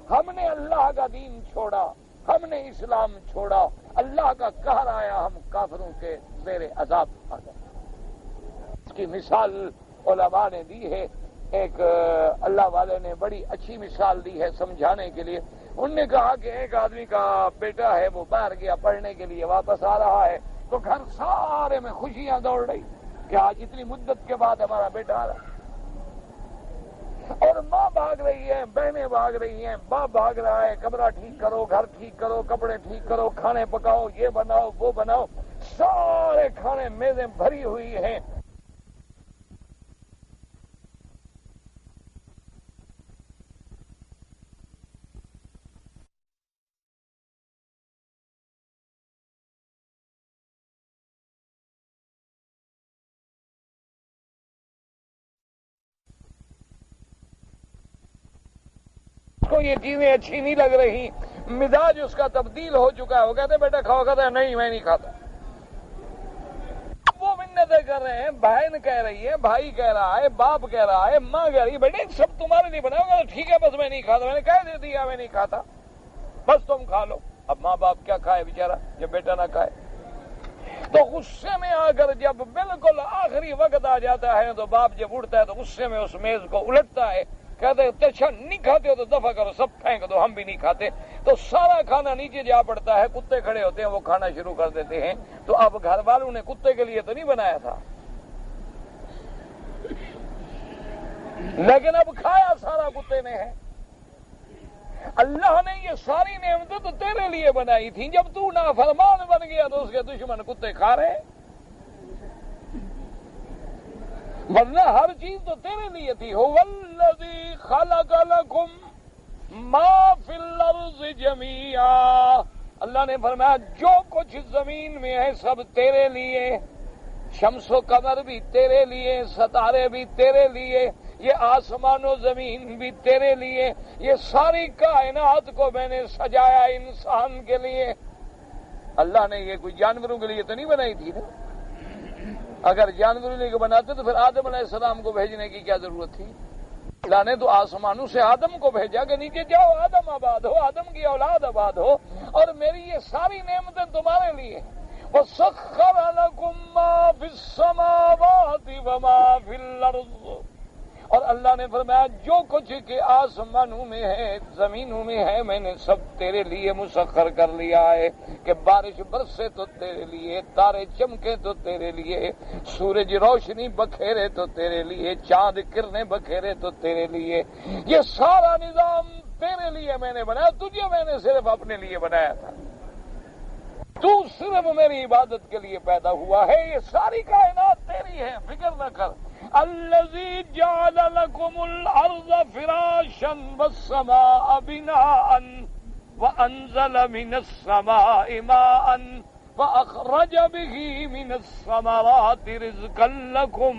ہم نے اللہ کا دین چھوڑا، ہم نے اسلام چھوڑا، اللہ کا قہر آیا، ہم کافروں کے زیر عذاب آ گئے۔ اس کی مثال علماء نے دی ہے، ایک اللہ والے نے بڑی اچھی مثال دی ہے سمجھانے کے لیے۔ انہوں نے کہا کہ ایک آدمی کا بیٹا ہے، وہ باہر گیا پڑھنے کے لیے، واپس آ رہا ہے تو گھر سارے میں خوشیاں دوڑ رہی کہ آج اتنی مدت کے بعد ہمارا بیٹا آ رہا ہے، اور ماں بھاگ رہی ہے، بہنیں بھاگ رہی ہیں، باپ بھاگ رہا ہے، کمرہ ٹھیک کرو، گھر ٹھیک کرو، کپڑے ٹھیک کرو، کھانے پکاؤ، یہ بناؤ وہ بناؤ، سارے کھانے میزیں بھری ہوئی ہیں۔ کو یہ چیزیں اچھی نہیں لگ رہی، مزاج اس کا تبدیل ہو چکا ہے، وہ کہتے بیٹا کھاؤ، کہتا ہے نہیں میں نہیں کھاتا۔ وہ منتیں کر رہے ہیں، بہن کہہ رہی ہے، بھائی کہہ رہا ہے، باپ کہہ رہا ہے، ماں کہہ رہی ہے بیٹے سب تمہارے لیے بناؤ گا، ٹھیک ہے بس میں نہیں کھاتا، میں نے کہہ دیا میں نہیں کھاتا، بس تم کھا لو۔ اب ماں باپ کیا کھائے بیچارہ جب بیٹا نہ کھائے؟ تو غصے میں آ کر جب بالکل آخری وقت آ جاتا ہے تو باپ جب اٹھتا ہے تو غصے میں اس میز کو الٹتا ہے، کہتے اچھا نہیں کھاتے ہو تو دفع کرو، سب پھینک دو، ہم بھی نہیں کھاتے۔ تو سارا کھانا نیچے جا پڑتا ہے، کتے کھڑے ہوتے ہیں، وہ کھانا شروع کر دیتے ہیں۔ تو اب گھر والوں نے کتے کے لیے تو نہیں بنایا تھا، لیکن اب کھایا سارا کتے نے ہے۔ اللہ نے یہ ساری نعمتیں تو تیرے لیے بنائی تھیں، جب تو نافرمان بن گیا تو اس کے دشمن کتے کھا رہے ہیں، ورنہ ہر چیز تو تیرے لیے تھی۔ هو الذی خلق لکم ما فی الارض جمیعا، اللہ نے فرمایا جو کچھ زمین میں ہے سب تیرے لیے، شمس و قمر بھی تیرے لیے، ستارے بھی تیرے لیے، یہ آسمان و زمین بھی تیرے لیے، یہ ساری کائنات کو میں نے سجایا انسان کے لیے۔ اللہ نے یہ کوئی جانوروں کے لیے تو نہیں بنائی تھی نا، اگر جانوروں کے لیے بناتے تو پھر آدم علیہ السلام کو بھیجنے کی کیا ضرورت تھی؟ اللہ نے تو آسمانوں سے آدم کو بھیجا کہ نیچے جاؤ، آدم آباد ہو، آدم کی اولاد آباد ہو، اور میری یہ ساری نعمتیں تمہارے لیے۔ وَسَخَّرَ لَكُم مَّا فِي السَّمَاوَاتِ وَمَا فِي الْأَرْضِ، اور اللہ نے فرمایا جو کچھ کہ آسمانوں میں ہے زمینوں میں ہے میں نے سب تیرے لیے مسخر کر لیا ہے، کہ بارش برسے تو تیرے لیے، تارے چمکے تو تیرے لیے، سورج روشنی بکھیرے تو تیرے لیے، چاند کرنے بکھیرے تو تیرے لیے، یہ سارا نظام تیرے لیے میں نے بنایا، تجھے میں نے صرف اپنے لیے بنایا تھا، تو صرف میری عبادت کے لیے پیدا ہوا ہے، یہ ساری کائنات تیری ہے، فکر نہ کر۔ الذی جعل لکم الارض فراشا والسماء بناء وانزل من السماء ماء فاخرج به من الثمرات رزقا لکم،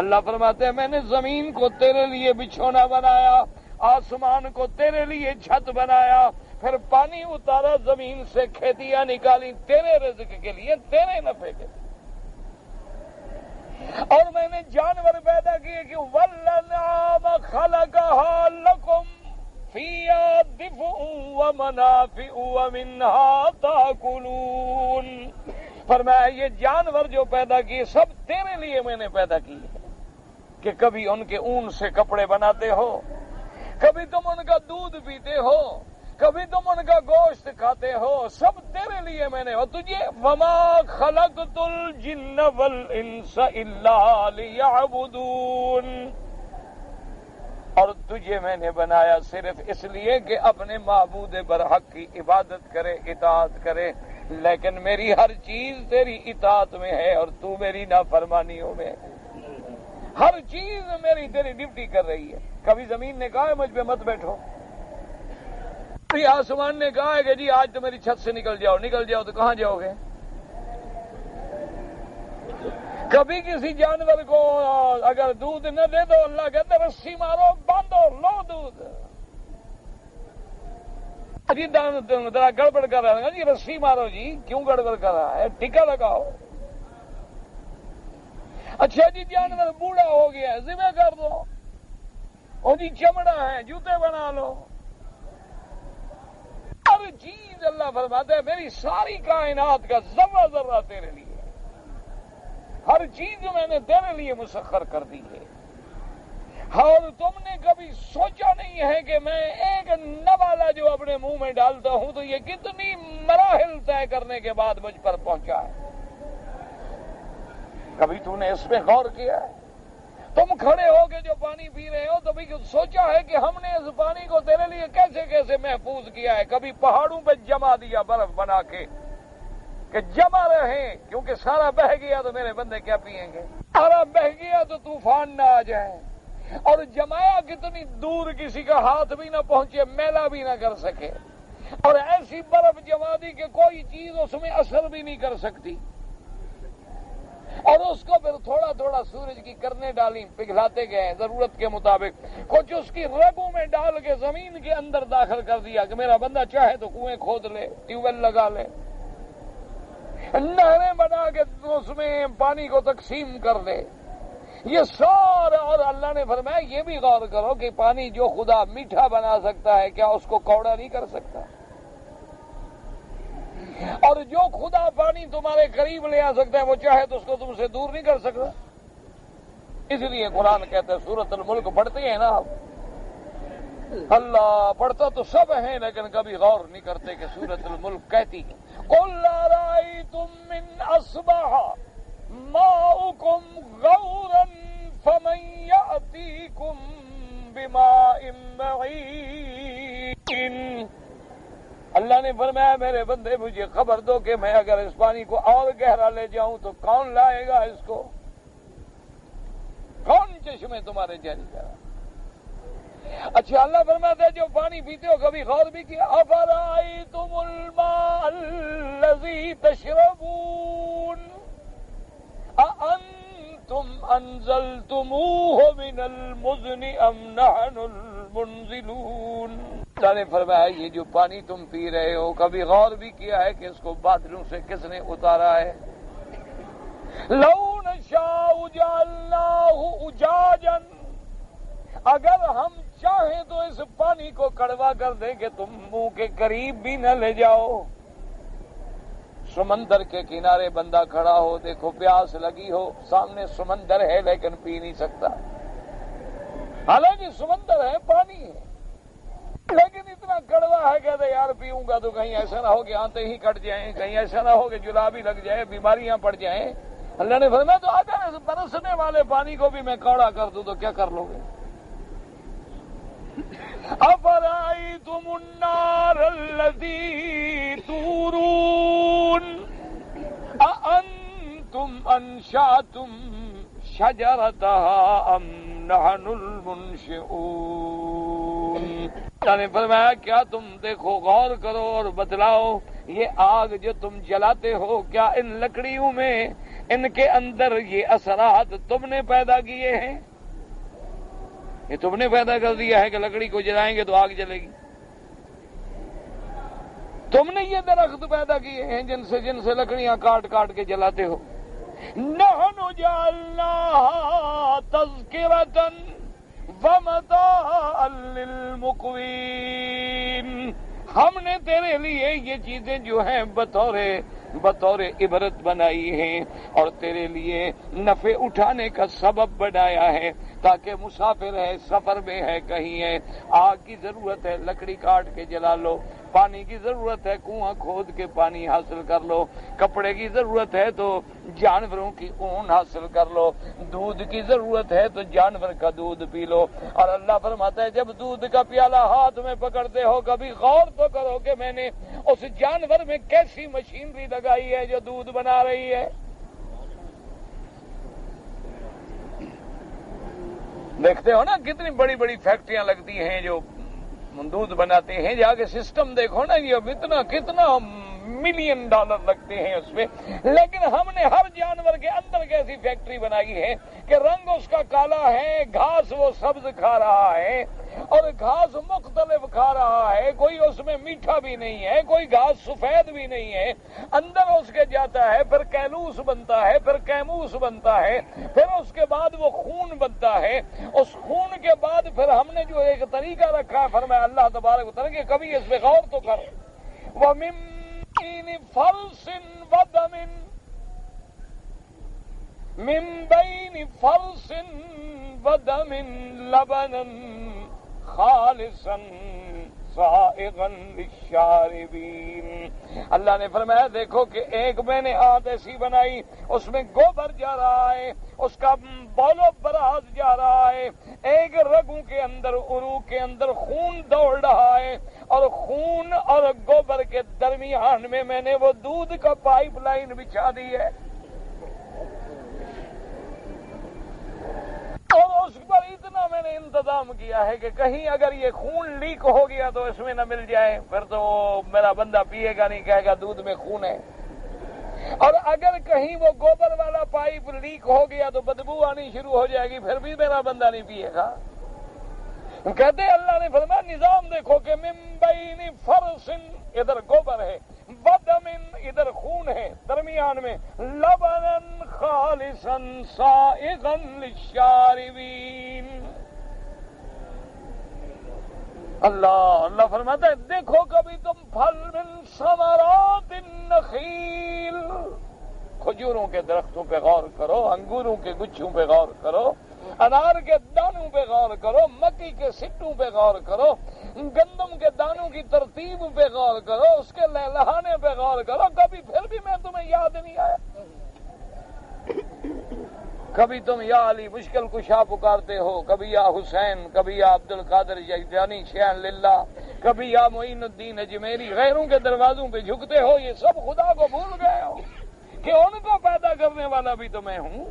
اللہ فرماتے ہیں میں نے زمین کو تیرے لیے بچھونا بنایا، آسمان کو تیرے لیے چھت بنایا، پھر پانی اتارا زمین سے، کھیتیاں نکالی تیرے رزق کے لیے، تیرے نفع کے لیے، اور میں نے جانور پیدا کیے کہ وَالْأَنْعَامَ خَلَقَهَا لَكُمْ فِيهَا دِفْءٌ وَمَنَافِعُ وَمِنْهَا تَأْكُلُونَ، فرمایا یہ جانور جو پیدا کیے سب تیرے لیے میں نے پیدا کیے، کہ کبھی ان کے اون سے کپڑے بناتے ہو، کبھی تم ان کا دودھ پیتے ہو، کبھی تم ان کا گوشت کھاتے ہو، سب تیرے لیے میں نے، اور تجھے وما خلقت الجن والانس الا لیعبدون، اور تجھے میں نے بنایا صرف اس لیے کہ اپنے معبود برحق کی عبادت کرے، اطاعت کرے، لیکن میری ہر چیز تیری اطاعت میں ہے اور تو میری نافرمانیوں میں ہے، ہر چیز میری تیری ڈیوٹی کر رہی ہے۔ کبھی زمین نے کہا ہے مجھ پہ مت بیٹھو، آسمان نے کہا ہے کہ جی آج تو میری چھت سے نکل جاؤ، نکل جاؤ، تو کہاں جاؤ گے؟ کبھی کسی جانور کو اگر دودھ نہ دے تو اللہ کہتے رسی مارو باندھو لو دودھ. جی ذرا گڑبڑ کر رہا ہے جی رسی مارو جی کیوں گڑبڑ کر رہا ہے ٹیکا لگاؤ. اچھا جی جانور بوڑھا ہو گیا ہے ذبح کر دو. اور جی چمڑا ہے جوتے بنا لو. ہر چیز اللہ فرماتا ہے میری ساری کائنات کا ذرہ ذرہ تیرے لیے. ہر چیز میں نے تیرے لیے مسخر کر دی ہے. اور تم نے کبھی سوچا نہیں ہے کہ میں ایک نوالا جو اپنے منہ میں ڈالتا ہوں تو یہ کتنی مراحل طے کرنے کے بعد مجھ پر پہنچا ہے. کبھی تم نے اس پہ غور کیا ہے؟ تم کھڑے ہو کے جو پانی پی رہے ہو تو بھی سوچا ہے کہ ہم نے اس پانی کو تیرے لیے کیسے کیسے محفوظ کیا ہے. کبھی پہاڑوں پہ جما دیا برف بنا کے کہ جمع رہیں کیونکہ سارا بہہ گیا تو میرے بندے کیا پیئیں گے. سارا بہہ گیا تو طوفان نہ آ جائے. اور جمایا کتنی دور کسی کا ہاتھ بھی نہ پہنچے میلا بھی نہ کر سکے. اور ایسی برف جما دی کہ کوئی چیز اس میں اثر بھی نہیں کر سکتی. اور اس کو پھر تھوڑا تھوڑا سورج کی کرنے ڈالی پگھلاتے گئے ضرورت کے مطابق. کچھ اس کی رگوں میں ڈال کے زمین کے اندر داخل کر دیا کہ میرا بندہ چاہے تو کنویں کھود لے ٹیوب ویل لگا لے نہریں بنا کے اس میں پانی کو تقسیم کر دے. یہ سارا. اور اللہ نے فرمایا یہ بھی غور کرو کہ پانی جو خدا میٹھا بنا سکتا ہے کیا اس کو کوڑا نہیں کر سکتا. اور جو خدا پانی تمہارے قریب لے آ سکتا ہے وہ چاہے تو اس کو تم سے دور نہیں کر سکتا. اس لیے قرآن کہتے ہیں سورۃ الملک پڑھتے ہیں نا آپ. اللہ پڑھتا تو سب ہیں لیکن کبھی غور نہیں کرتے کہ سورۃ الملک کہتی ہے قُلْ أَرَأَيْتُم مِّنْ أَصْبَحَ مَاؤُكُمْ غَوْرًا فَمَن يَأْتِيكُم بِمَاءٍ مَّعِينٍ. اللہ نے فرمایا میرے بندے مجھے خبر دو کہ میں اگر اس پانی کو اور گہرا لے جاؤں تو کون لائے گا اس کو. کون چشمے تمہارے جاری کرا. اچھا اللہ فرماتا ہے جو پانی پیتے ہو کبھی غور بھی کیا افرأیتم الماء الذی تشربون اانتم انزلتموه من المزن ام نحن المنزلون. اللہ نے فرمایا یہ جو پانی تم پی رہے ہو کبھی غور بھی کیا ہے کہ اس کو بادلوں سے کس نے اتارا ہے. لو نشاء جعلناه اجاجا اگر ہم چاہیں تو اس پانی کو کڑوا کر دیں کہ تم منہ کے قریب بھی نہ لے جاؤ. سمندر کے کنارے بندہ کھڑا ہو دیکھو پیاس لگی ہو سامنے سمندر ہے لیکن پی نہیں سکتا. حالانکہ سمندر ہے پانی ہے لیکن اتنا کڑوا ہے کہ یار پیوں گا تو کہیں ایسا نہ ہو کہ آنتے ہی کٹ جائیں کہیں ایسا نہ ہو کہ جلابی لگ جائے بیماریاں پڑ جائیں. اللہ نے فرمایا تو اگر اس برسنے والے پانی کو بھی میں کوڑا کر دوں تو کیا کر لو گے. افرأیتم النار التي تورون اانتم انشأتم شجرتها ام نحن المنشئون. اللہ نے فرمایا کیا تم دیکھو غور کرو اور بتلاؤ یہ آگ جو تم جلاتے ہو کیا ان لکڑیوں میں ان کے اندر یہ اثرات تم نے پیدا کیے ہیں. یہ تم نے پیدا کر دیا ہے کہ لکڑی کو جلائیں گے تو آگ جلے گی. تم نے یہ درخت پیدا کیے ہیں جن سے لکڑیاں کاٹ کاٹ کے جلاتے ہو. نحن جعلناها تذکرة ومتاعا للمقوین. ہم نے تیرے لیے یہ چیزیں جو ہیں بطور عبرت بنائی ہیں اور تیرے لیے نفع اٹھانے کا سبب بنایا ہے تاکہ مسافر ہے سفر میں ہے کہیں ہے آگ کی ضرورت ہے لکڑی کاٹ کے جلا لو. پانی کی ضرورت ہے کنواں کھود کے پانی حاصل کر لو. کپڑے کی ضرورت ہے تو جانوروں کی اون حاصل کر لو. دودھ کی ضرورت ہے تو جانور کا دودھ پی لو. اور اللہ فرماتا ہے جب دودھ کا پیالہ ہاتھ میں پکڑتے ہو کبھی غور تو کرو کہ میں نے اس جانور میں کیسی مشینری لگائی ہے جو دودھ بنا رہی ہے. دیکھتے ہو نا کتنی بڑی بڑی فیکٹریاں لگتی ہیں جو دودھ بناتے ہیں. جا کے سسٹم دیکھو نا یہ کتنا ملین ڈالر لگتے ہیں اس پہ، لیکن ہم نے ہر جانور کے اندر کی ایسی فیکٹری بنائی ہے کہ رنگ اس کا کالا ہے، گھاس وہ سبز کھا رہا ہے اور گھاس مختلف کھا رہا ہے، کوئی اس میں میٹھا بھی نہیں ہے، کوئی گھاس سفید بھی نہیں ہے، اندر اس کے جاتا ہے، پھر کیلوس بنتا ہے، پھر کیموس بنتا ہے، پھر اس کے بعد وہ خون بنتا ہے، اس خون کے بعد پھر ہم نے جو ایک طریقہ رکھا ہے، فرمایا اللہ تبارک و تعالیٰ کہ کبھی اس پہ غور تو کر، وَمِن بَيْنِ فَرْثٍ وَدَمٍ مِن بَيْنِ فَرْثٍ وَدَمٍ لَبَنًا خالصا سائغا للشاربین۔ اللہ نے فرمایا دیکھو کہ ایک میں نے آت ایسی بنائی، اس میں گوبر جا رہا ہے، اس کا بول و براز جا رہا ہے، ایک رگوں کے اندر عروق کے اندر خون دوڑ رہا ہے، اور خون اور گوبر کے درمیان میں نے وہ دودھ کا پائپ لائن بچھا دی ہے، اور اس پر اتنا میں نے انتظام کیا ہے کہ کہیں اگر یہ خون لیک ہو گیا تو اس میں نہ مل جائے، پھر تو میرا بندہ پیے گا نہیں، کہے گا دودھ میں خون ہے، اور اگر کہیں وہ گوبر والا پائپ لیک ہو گیا تو بدبو آنی شروع ہو جائے گی، پھر بھی میرا بندہ نہیں پیے گا۔ کہتے اللہ نے فرمایا نظام دیکھو کہ من بین فرس، ادھر گوبر ہے، بدم، ادھر خون ہے، درمیان میں لبنن خالصا سائغا للشاربین۔ اللہ فرماتا ہے دیکھو کبھی تم پھل من ثمرات النخیل، کھجوروں کے درختوں پہ غور کرو، انگوروں کے گچھوں پہ غور کرو، انار کے دانوں پہ غور کرو، مکئی کے سٹوں پہ غور کرو، گندم کے دانوں کی ترتیب پہ غور کرو، اس کے لہلانے پہ غور کرو، کبھی پھر بھی میں تمہیں یاد نہیں آیا؟ کبھی تم یا علی مشکل کشا پکارتے ہو، کبھی یا حسین، کبھی یا عبد القادر جیلانی شیخ للہ، کبھی یا معین الدین اجمیری، غیروں کے دروازوں پہ جھکتے ہو، یہ سب خدا کو بھول گئے ہو کہ ان کو پیدا کرنے والا بھی تو میں ہوں،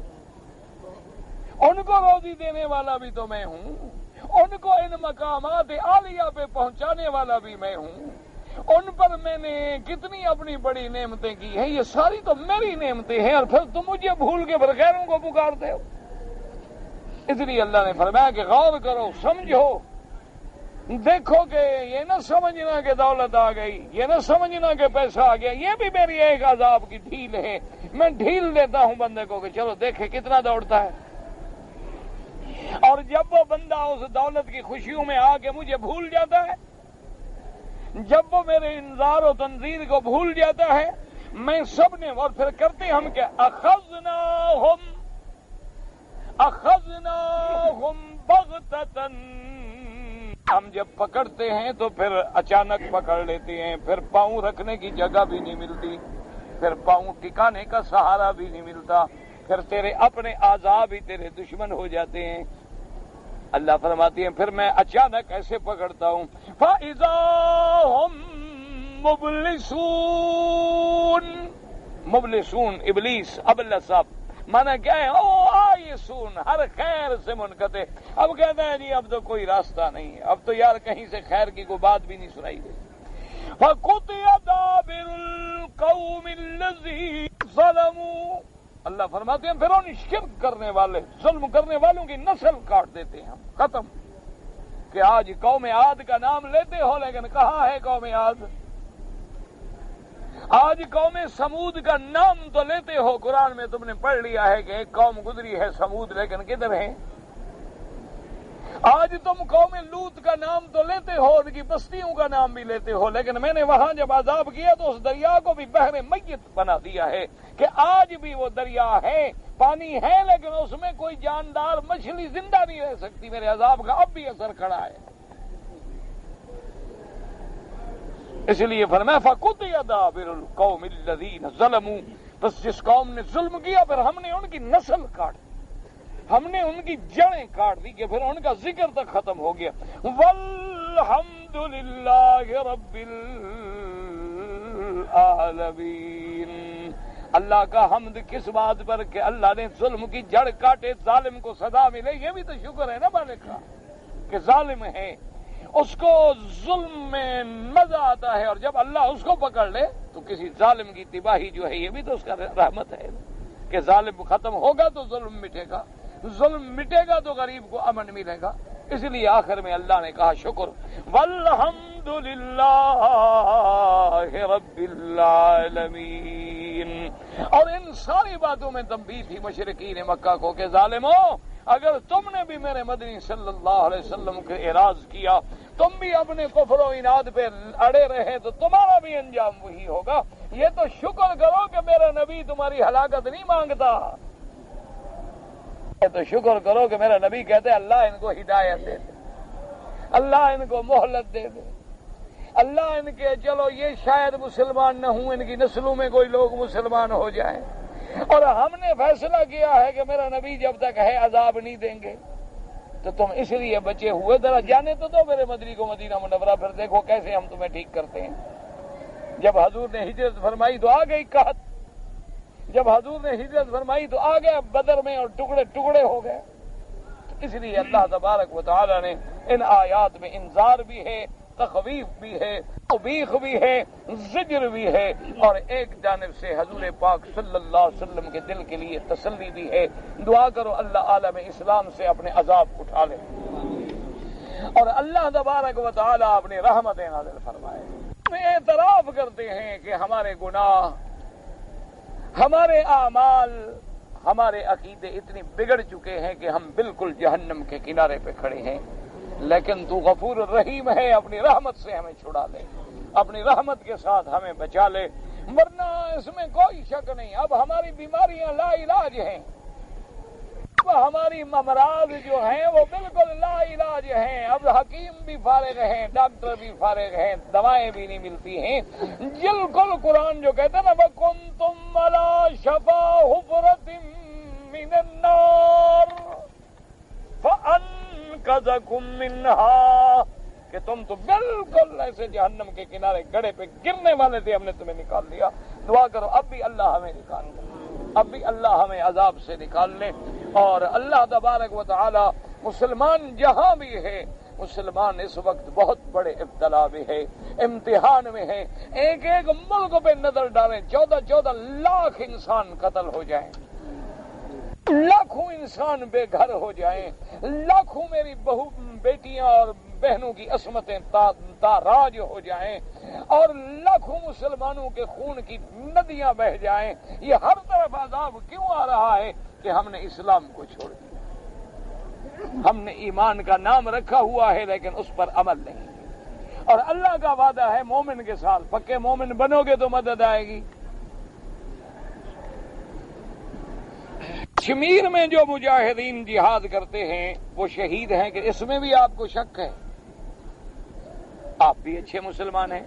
ان کو روزی دینے والا بھی تو میں ہوں، ان کو ان مقامات عالیہ پہ پہنچانے والا بھی میں ہوں، ان پر میں نے کتنی اپنی بڑی نعمتیں کی ہیں، یہ ساری تو میری نعمتیں ہیں، اور پھر تم مجھے بھول کے پھر غیروں کو پکارتے ہو۔ اس لیے اللہ نے فرمایا کہ غور کرو، سمجھو، دیکھو کہ یہ نہ سمجھنا کہ دولت آ گئی، یہ نہ سمجھنا کہ پیسہ آ گیا، یہ بھی میری ایک عذاب کی ڈھیل ہے، میں ڈھیل دیتا ہوں بندے کو کہ چلو دیکھے کتنا دوڑتا ہے، اور جب وہ بندہ اس دولت کی خوشیوں میں آ کے مجھے بھول جاتا ہے، جب وہ میرے انذار و تنذیر کو بھول جاتا ہے، میں سب نے، اور پھر کرتے ہم کیا، اخذناہم بغتتاً، ہم جب پکڑتے ہیں تو پھر اچانک پکڑ لیتے ہیں، پھر پاؤں رکھنے کی جگہ بھی نہیں ملتی، پھر پاؤں ٹکانے کا سہارا بھی نہیں ملتا، پھر تیرے اپنے اعضاء بھی تیرے دشمن ہو جاتے ہیں۔ اللہ فرماتی ہیں پھر میں اچانک ایسے پکڑتا ہوں، فَإِذَا هُمْ مبلسون، ابلیس ابلس، مانا کیا ہے، آئسون، ہر خیر سے منقطع، اب کہتا ہے جی اب تو کوئی راستہ نہیں ہے، اب تو یار کہیں سے خیر کی کوئی بات بھی نہیں سنائی دے۔ فَقُطِعَ دَابِرُ الْقَوْمِ الَّذِينَ ظَلَمُوا، اللہ فرماتے ہیں پھر ان شرک کرنے والے، ظلم کرنے والوں کی نسل کاٹ دیتے ہیں ہم، ختم۔ کہ آج قوم عاد کا نام لیتے ہو لیکن کہاں ہے قوم عاد؟ آج قوم سمود کا نام تو لیتے ہو، قرآن میں تم نے پڑھ لیا ہے کہ ایک قوم گزری ہے سمود، لیکن کدھر ہے؟ آج تم قوم لوط کا نام تو لیتے ہو، ان کی بستیوں کا نام بھی لیتے ہو، لیکن میں نے وہاں جب عذاب کیا تو اس دریا کو بھی بحر میت بنا دیا ہے کہ آج بھی وہ دریا ہے، پانی ہے، لیکن اس میں کوئی جاندار مچھلی زندہ نہیں رہ سکتی، میرے عذاب کا اب بھی اثر کھڑا ہے۔ اس لیے فرمایا فَقُطِعَ دَابِرُ الْقَوْمِ الَّذِينَ ظَلَمُوا، بس جس قوم نے ظلم کیا پھر ہم نے ان کی نسل کاٹ دی، ہم نے ان کی جڑیں کاٹ دی کہ پھر ان کا ذکر تک ختم ہو گیا۔ وَالْحَمْدُ لِلَّهِ رَبِّ الْعَالَمِينَ، اللہ کا حمد کس بات پر کہ اللہ نے ظلم کی جڑ کاٹے، ظالم کو سزا ملے، یہ بھی تو شکر ہے نا مالک کا کہ ظالم ہے، اس کو ظلم میں مزہ آتا ہے، اور جب اللہ اس کو پکڑ لے تو کسی ظالم کی تباہی جو ہے یہ بھی تو اس کا رحمت ہے کہ ظالم ختم ہوگا تو ظلم مٹے گا، ظلم مٹے گا تو غریب کو امن ملے گا۔ اس لیے آخر میں اللہ نے کہا شکر والحمد للہ رب العالمین۔ اور ان ساری باتوں میں تنبیہ تھی مشرکین مکہ کو کہ ظالموں، اگر تم نے بھی میرے مدنی صلی اللہ علیہ وسلم کے اعراض کیا، تم بھی اپنے کفر و عناد پہ اڑے رہے تو تمہارا بھی انجام وہی ہوگا۔ یہ تو شکر کرو کہ میرا نبی تمہاری ہلاکت نہیں مانگتا، یہ تو شکر کرو کہ میرا نبی کہتے اللہ ان کو ہدایت دے دے، اللہ ان کو مہلت دے دے، اللہ ان کے چلو یہ شاید مسلمان نہ ہوں، ان کی نسلوں میں کوئی لوگ مسلمان ہو جائیں، اور ہم نے فیصلہ کیا ہے کہ میرا نبی جب تک ہے عذاب نہیں دیں گے، تو تم اس لیے بچے ہوئے، ذرا جانے تو دو میرے مدنی کو مدینہ منورہ، پھر دیکھو کیسے ہم تمہیں ٹھیک کرتے ہیں۔ جب حضور نے ہجرت فرمائی تو آ گئی قحط، جب حضور نے ہجرت فرمائی تو آ گئے بدر میں اور ٹکڑے ٹکڑے ہو گئے۔ اس لیے اللہ تبارک و تعالی نے ان آیات میں انذار بھی ہے، تخویف بھی ہے، توبیخ بھی ہے، زجر بھی ہے، اور ایک جانب سے حضور پاک صلی اللہ علیہ وسلم کے دل کے لیے تسلی بھی ہے۔ دعا کرو اللہ عالم اسلام سے اپنے عذاب اٹھا لے اور اللہ تبارک و تعالی اپنی رحمتیں نازل فرمائے۔ ہم اعتراف کرتے ہیں کہ ہمارے گناہ، ہمارے اعمال، ہمارے عقیدے اتنی بگڑ چکے ہیں کہ ہم بالکل جہنم کے کنارے پہ کھڑے ہیں، لیکن تو غفور الرحیم ہے، اپنی رحمت سے ہمیں چھڑا لے، اپنی رحمت کے ساتھ ہمیں بچا لے، ورنہ اس میں کوئی شک نہیں اب ہماری بیماریاں لا علاج ہیں، اب ہماری امراض جو ہیں وہ بالکل لا علاج ہیں، اب حکیم بھی فارغ ہیں، ڈاکٹر بھی فارغ ہیں، دوائیں بھی نہیں ملتی ہیں، بالکل قرآن جو کہتا ہے نا وَكُنْتُمْ عَلَىٰ شَفَا حُفْرَةٍ مِّنَ النَّارِ فَأَنْقَذَكُم مِّنْهَا، کہ تم تو بالکل ایسے جہنم کے کنارے گڑھے پہ گرنے والے تھے، ہم نے تمہیں نکال لیا۔ دعا کرو اب بھی اللہ ہمیں نکال لے، اب بھی اللہ ہمیں عذاب سے نکال لے، اور اللہ تبارک و تعالی مسلمان جہاں بھی ہے، مسلمان اس وقت بہت بڑے ابتلا میں ہے، امتحان میں ہے۔ ایک ایک ملک پہ نظر ڈالیں، 14 لاکھ انسان قتل ہو جائیں، لاکھوں انسان بے گھر ہو جائیں، لاکھوں میری بیٹیاں اور بہنوں کی عصمتیں تاراج ہو جائیں، اور لاکھوں مسلمانوں کے خون کی ندیاں بہہ جائیں، یہ ہر طرف عذاب کیوں آ رہا ہے؟ کہ ہم نے اسلام کو چھوڑ دیا، ہم نے ایمان کا نام رکھا ہوا ہے لیکن اس پر عمل نہیں، اور اللہ کا وعدہ ہے مومن کے ساتھ، پکے مومن بنو گے تو مدد آئے گی۔ کشمیر میں جو مجاہدین جہاد کرتے ہیں وہ شہید ہیں کہ اس میں بھی آپ کو شک ہے؟ آپ بھی اچھے مسلمان ہیں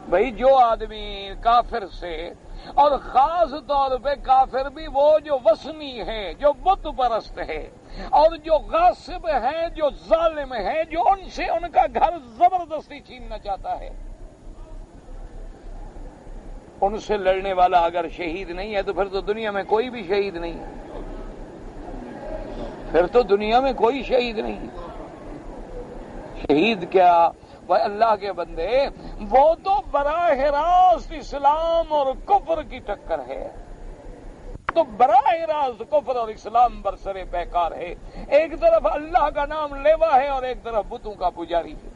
بھائی، جو آدمی کافر سے، اور خاص طور پہ کافر بھی وہ جو وثنی ہے، جو بت پرست ہے، اور جو غاصب ہیں، جو ظالم ہیں، جو ان سے ان کا گھر زبردستی چھیننا چاہتا ہے، ان سے لڑنے والا اگر شہید نہیں ہے تو پھر تو دنیا میں کوئی بھی شہید نہیں ہے، پھر تو دنیا میں کوئی شہید نہیں ہے۔ شہید کیا وہ اللہ کے بندے، وہ تو براہ راست اسلام اور کفر کی ٹکر ہے، تو براہ راست کفر اور اسلام برسر پیکار ہے، ایک طرف اللہ کا نام لیوا ہے اور ایک طرف بتوں کا پجاری ہے،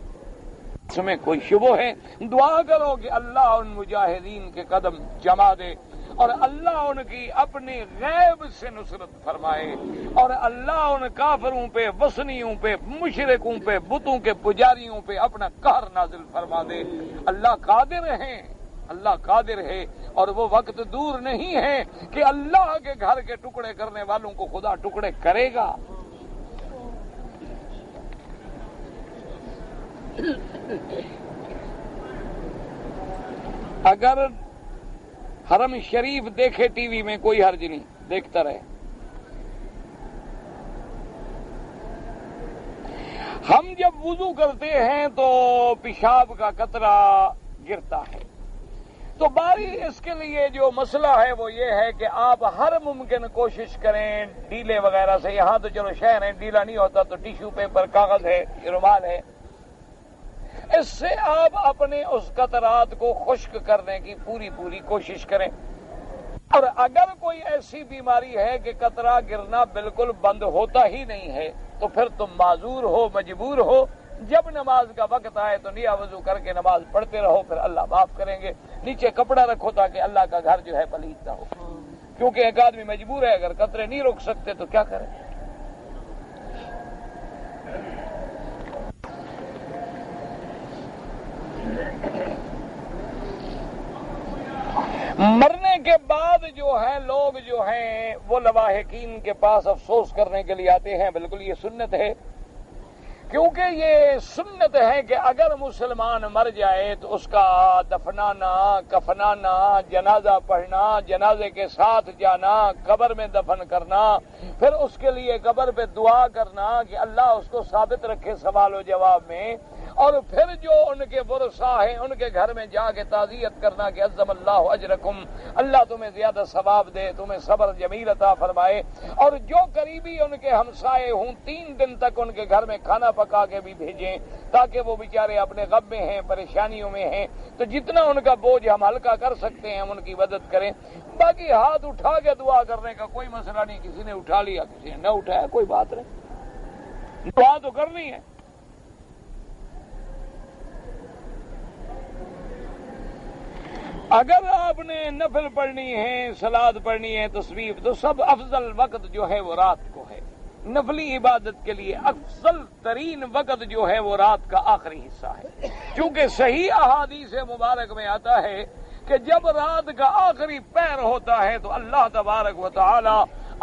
اس میں کوئی شبہ ہے؟ دعا کرو کہ اللہ ان مجاہدین کے قدم جما دے، اور اللہ ان کی اپنی غیب سے نصرت فرمائے، اور اللہ ان کافروں پہ، وثنیوں پہ، مشرکوں پہ، بتوں کے پجاریوں پہ اپنا قہر نازل فرما دے۔ اللہ قادر ہیں، اللہ قادر ہے، اور وہ وقت دور نہیں ہے کہ اللہ کے گھر کے ٹکڑے کرنے والوں کو خدا ٹکڑے کرے گا۔ اگر حرم شریف دیکھے ٹی وی میں کوئی حرج نہیں، دیکھتا رہے۔ ہم جب وضو کرتے ہیں تو پیشاب کا قطرہ گرتا ہے، تو باری اس کے لیے جو مسئلہ ہے وہ یہ ہے کہ آپ ہر ممکن کوشش کریں ڈیلے وغیرہ سے. یہاں تو چلو شہر ہے، ڈیلا نہیں ہوتا تو ٹیشو پیپر، کاغذ ہے، رومال ہے، اس سے آپ اپنے اس قطرات کو خشک کرنے کی پوری کوشش کریں. اور اگر کوئی ایسی بیماری ہے کہ قطرہ گرنا بالکل بند ہوتا ہی نہیں ہے تو پھر تم معذور ہو، مجبور ہو. جب نماز کا وقت آئے تو نیا وضو کر کے نماز پڑھتے رہو، پھر اللہ معاف کریں گے. نیچے کپڑا رکھو تاکہ اللہ کا گھر جو ہے پلید نہ ہو، کیونکہ ایک آدمی مجبور ہے، اگر قطرے نہیں روک سکتے تو کیا کریں. مرنے کے بعد جو ہے لوگ جو ہیں وہ لواحقین کے پاس افسوس کرنے کے لیے آتے ہیں. بالکل یہ سنت ہے، کیونکہ یہ سنت ہے کہ اگر مسلمان مر جائے تو اس کا دفنانا، کفنانا، جنازہ پڑھنا، جنازے کے ساتھ جانا، قبر میں دفن کرنا، پھر اس کے لیے قبر پہ دعا کرنا کہ اللہ اس کو ثابت رکھے سوال و جواب میں، اور پھر جو ان کے ورثاء ہیں ان کے گھر میں جا کے تعزیت کرنا کہ عظم اللہ اجرکم، اللہ تمہیں زیادہ ثواب دے، تمہیں صبر جمیل عطا فرمائے. اور جو قریبی ان کے ہمسائے ہوں 3 دن تک ان کے گھر میں کھانا پکا کے بھی بھیجیں تاکہ وہ بیچارے اپنے غم میں ہیں، پریشانیوں میں ہیں. تو جتنا ان کا بوجھ ہم ہلکا کر سکتے ہیں ہم ان کی مدد کریں. باقی ہاتھ اٹھا کے دعا کرنے کا کوئی مسئلہ نہیں. کسی نے اٹھا لیا، کسی نے نہ اٹھایا، کوئی بات نہیں، دعا تو کرنی ہے. اگر آپ نے نفل پڑھنی ہے، صلات پڑھنی ہے، تسبیح، تو سب افضل وقت جو ہے وہ رات کو ہے. نفلی عبادت کے لیے افضل ترین وقت جو ہے وہ رات کا آخری حصہ ہے، کیونکہ صحیح احادیث مبارک میں آتا ہے کہ جب رات کا آخری پہر ہوتا ہے تو اللہ تبارک و تعالی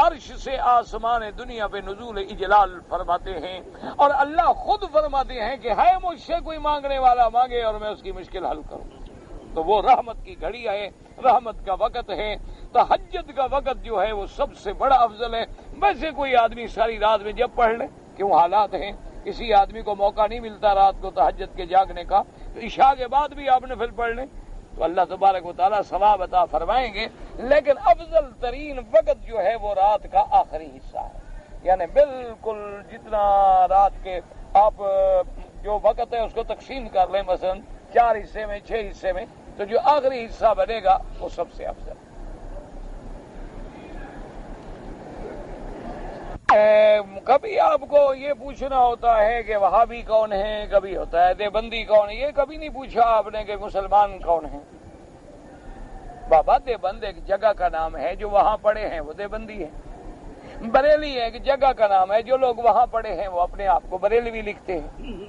عرش سے آسمان دنیا پہ نزول اجلال فرماتے ہیں، اور اللہ خود فرماتے ہیں کہ ہے مجھ سے کوئی مانگنے والا مانگے اور میں اس کی مشکل حل کروں. تو وہ رحمت کی گھڑی ہے، رحمت کا وقت ہے. تہجد کا وقت جو ہے وہ سب سے بڑا افضل ہے. ویسے کوئی آدمی ساری رات میں جب پڑھ لے، کیوں حالات ہیں، کسی آدمی کو موقع نہیں ملتا رات کو تہجد کے جاگنے کا، تو عشاء کے بعد بھی آپ نے پھر پڑھ لیں تو اللہ تبارک و تعالیٰ ثواب عطا فرمائیں گے. لیکن افضل ترین وقت جو ہے وہ رات کا آخری حصہ ہے. یعنی بالکل جتنا رات کے آپ جو وقت ہے اس کو تقسیم کر لیں، مثلا 4 حصے میں، 6 حصے میں، تو جو آخری حصہ بنے گا وہ سب سے افضل. کبھی آپ کو یہ پوچھنا ہوتا ہے کہ وہابی کون ہیں، کبھی ہوتا ہے دیوبندی کون ہے. یہ کبھی نہیں پوچھا آپ نے کہ مسلمان کون ہیں. بابا دیوبند ایک جگہ کا نام ہے، جو وہاں پڑے ہیں وہ دیوبندی ہے. بریلی ایک جگہ کا نام ہے، جو لوگ وہاں پڑے ہیں وہ اپنے آپ کو بریلوی لکھتے ہیں.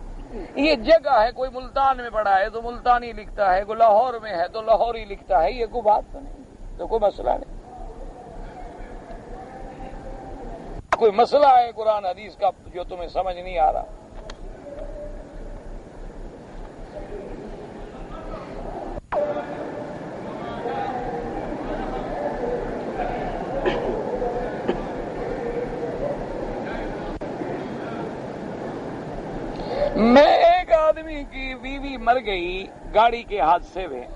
یہ جگہ ہے، کوئی ملتان میں پڑا ہے تو ملتانی لکھتا ہے، کوئی لاہور میں ہے تو لاہوری لکھتا ہے. یہ کوئی بات تو نہیں، تو کوئی مسئلہ نہیں. کوئی مسئلہ ہے قرآن حدیث کا جو تمہیں سمجھ نہیں آ رہا. میں ایک آدمی کی بیوی مر گئی گاڑی کے حادثے میں،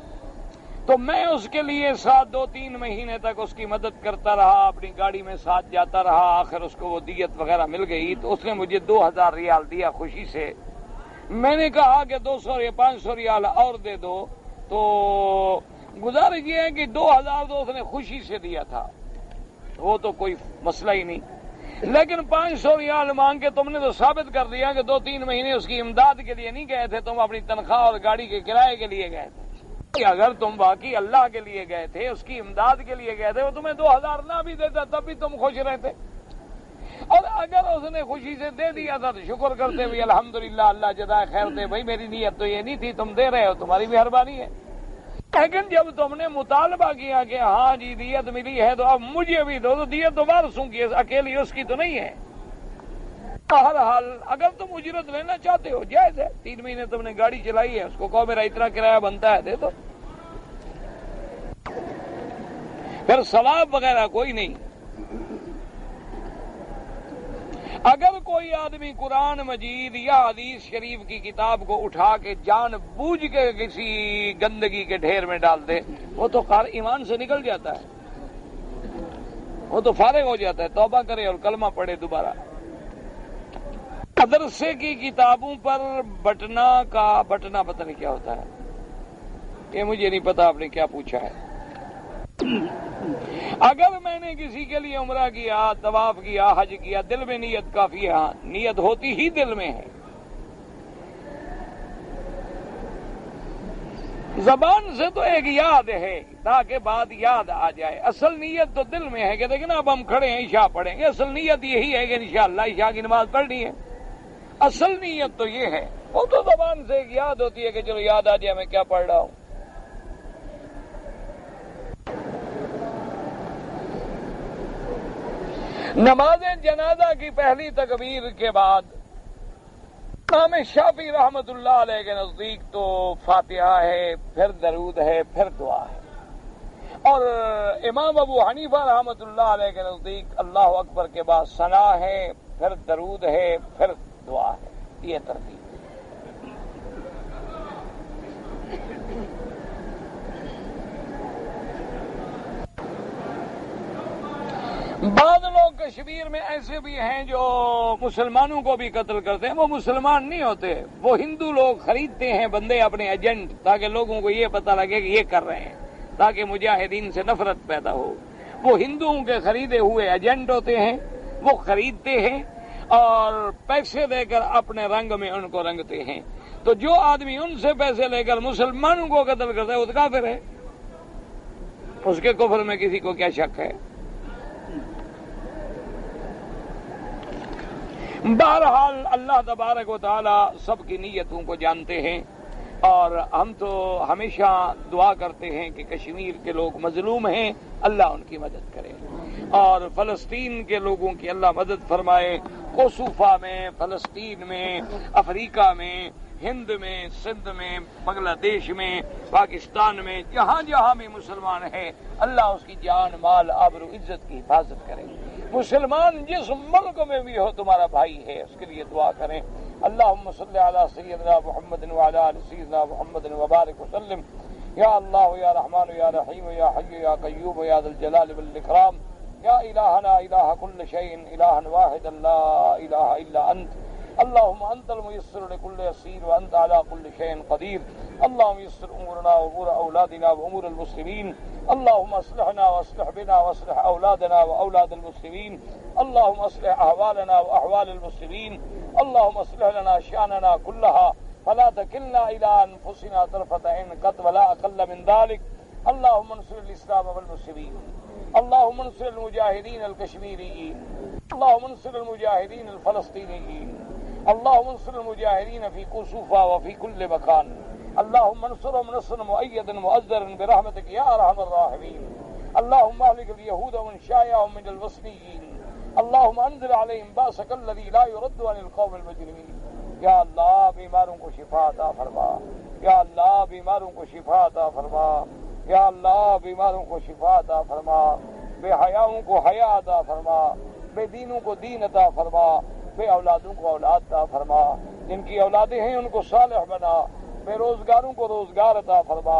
تو میں اس کے لیے ساتھ 2-3 مہینے تک اس کی مدد کرتا رہا، اپنی گاڑی میں ساتھ جاتا رہا. آخر اس کو وہ دیت وغیرہ مل گئی تو اس نے مجھے 2000 ریال دیا خوشی سے. میں نے کہا کہ 200 یا 500 ریال اور دے دو. تو گزارش یہ ہے کہ 2000 تو اس نے خوشی سے دیا تھا، وہ تو کوئی مسئلہ ہی نہیں. لیکن 500 ریال مانگ کے تم نے تو ثابت کر دیا کہ 2-3 مہینے اس کی امداد کے لیے نہیں گئے تھے، تم اپنی تنخواہ اور گاڑی کے کرائے کے لیے گئے تھے. اگر تم باقی اللہ کے لیے گئے تھے، اس کی امداد کے لیے گئے تھے، وہ تمہیں 2000 نہ بھی دیتا تب بھی تم خوش رہتے. اور اگر اس نے خوشی سے دے دیا تھا تو شکر کرتے بھی الحمدللہ، اللہ جزائے خیر دے. بھائی میری نیت تو یہ نہیں تھی، تم دے رہے ہو، تمہاری مہربانی ہے. لیکن جب تم نے مطالبہ کیا کہ ہاں جی دیت ملی ہے تو اب مجھے بھی دو، تو دیت تو وارثوں کی ہے، اکیلی اس کی تو نہیں ہے. ہر حال اگر تم اجرت لینا چاہتے ہو جائز ہے. 3 مہینے تم نے گاڑی چلائی ہے، اس کو کہو میرا اتنا کرایہ بنتا ہے، دے دو. پھر ثواب وغیرہ کوئی نہیں. اگر کوئی آدمی قرآن مجید یا حدیث شریف کی کتاب کو اٹھا کے جان بوجھ کے کسی گندگی کے ڈھیر میں ڈال دے، وہ تو ایمان سے نکل جاتا ہے، وہ تو فارغ ہو جاتا ہے، توبہ کرے اور کلمہ پڑھے دوبارہ۔ مدرسے کی کتابوں پر بٹنا پتہ نہیں کیا ہوتا ہے، یہ مجھے نہیں پتا آپ نے کیا پوچھا ہے۔ اگر میں نے کسی کے لیے عمرہ کیا، طواف کیا، حج کیا، دل میں نیت کافی ہے، نیت ہوتی ہی دل میں ہے، زبان سے تو ایک یاد ہے تاکہ بات یاد آ جائے، اصل نیت تو دل میں ہے کہ دیکھیں نا اب ہم کھڑے ہیں عشاء پڑھیں گے، اصل نیت یہی ہے کہ انشاءاللہ عشاء کی نماز پڑھنی ہے، اصل نیت تو یہ ہے، وہ تو زبان سے ایک یاد ہوتی ہے کہ چلو یاد آ جائے میں کیا پڑھ رہا ہوں۔ نماز جنازہ کی پہلی تکبیر کے بعد امام شافعی رحمت اللہ علیہ کے نزدیک تو فاتحہ ہے، پھر درود ہے، پھر دعا ہے، اور امام ابو حنیفہ رحمت اللہ علیہ کے نزدیک اللہ اکبر کے بعد ثنا ہے، پھر درود ہے، پھر دعا ہے، یہ ترتیب ہے۔ بعض لوگ کشمیر میں ایسے بھی ہیں جو مسلمانوں کو بھی قتل کرتے ہیں، وہ مسلمان نہیں ہوتے، وہ ہندو لوگ خریدتے ہیں بندے اپنے ایجنٹ، تاکہ لوگوں کو یہ پتہ لگے کہ یہ کر رہے ہیں، تاکہ مجاہدین سے نفرت پیدا ہو۔ وہ ہندوؤں کے خریدے ہوئے ایجنٹ ہوتے ہیں، وہ خریدتے ہیں اور پیسے دے کر اپنے رنگ میں ان کو رنگتے ہیں۔ تو جو آدمی ان سے پیسے لے کر مسلمانوں کو قتل کرتا ہے وہ تو کافر ہے، اس کے کفر میں کسی کو کیا شک ہے؟ بہرحال اللہ تبارک و تعالی سب کی نیتوں کو جانتے ہیں، اور ہم تو ہمیشہ دعا کرتے ہیں کہ کشمیر کے لوگ مظلوم ہیں، اللہ ان کی مدد کرے، اور فلسطین کے لوگوں کی اللہ مدد فرمائے، کوسوفا میں، فلسطین میں، افریقہ میں، ہند میں، سندھ میں، بنگلہ دیش میں، پاکستان میں، جہاں جہاں بھی مسلمان ہے اللہ اس کی جان، مال، آبرو، عزت کی حفاظت کرے۔ مسلمان جس ملک میں بھی ہو تمہارا بھائی ہے، اس کے لیے دعا کریں۔ اللہم صلی علی سیدنا محمد وعلی آل سیدنا محمد وبارک وسلم۔ یا اللہ یا رحمان یا رحیم یا حی یا قیوم یا ذی الجلال والاکرام، یا الہنا الہ کل شیء الہا واحدا لا الہ الا انت، اللهم انت الميسر لكل يسير وانت على كل شيء قدير، اللهم يسر امورنا وامور اولادنا وامور المسلمين، اللهم اصلحنا واصلح بنا واصلح اولادنا واولاد المسلمين، اللهم اصلح احوالنا واحوال المسلمين، اللهم اصلح لنا شاننا كلها فلا تكلنا الى انفسنا طرفة عين قط ولا اقل من ذلك، اللهم انصر الاسلام والمسلمين، اللهم انصر المجاهدين الكشميريين، اللهم انصر المجاهدين الفلسطينيين، اللهم انصر المجاهدين في كوسوفا وفي كل مكان، اللهم انصرهم نصرا مؤيدا مؤزرا برحمتك يا ارحم الراحمين، اللهم اهلك اليهود ومن شايعهم من الوثنيين، اللهم انزل عليهم باسك الذي لا يرد عن القوم المجرمين۔ یا اللہ بیماروں کو شفا عطا فرما، یا اللہ بیماروں کو شفا عطا فرما، یا اللہ بیماروں کو شفا عطا فرما، بے حیاؤں کو حیا عطا فرما، بے دینوں کو دین عطا فرما، بے اولادوں کو اولاد عطا فرما، جن کی اولادیں ہیں ان کو صالح بنا، بے روزگاروں کو روزگار عطا فرما،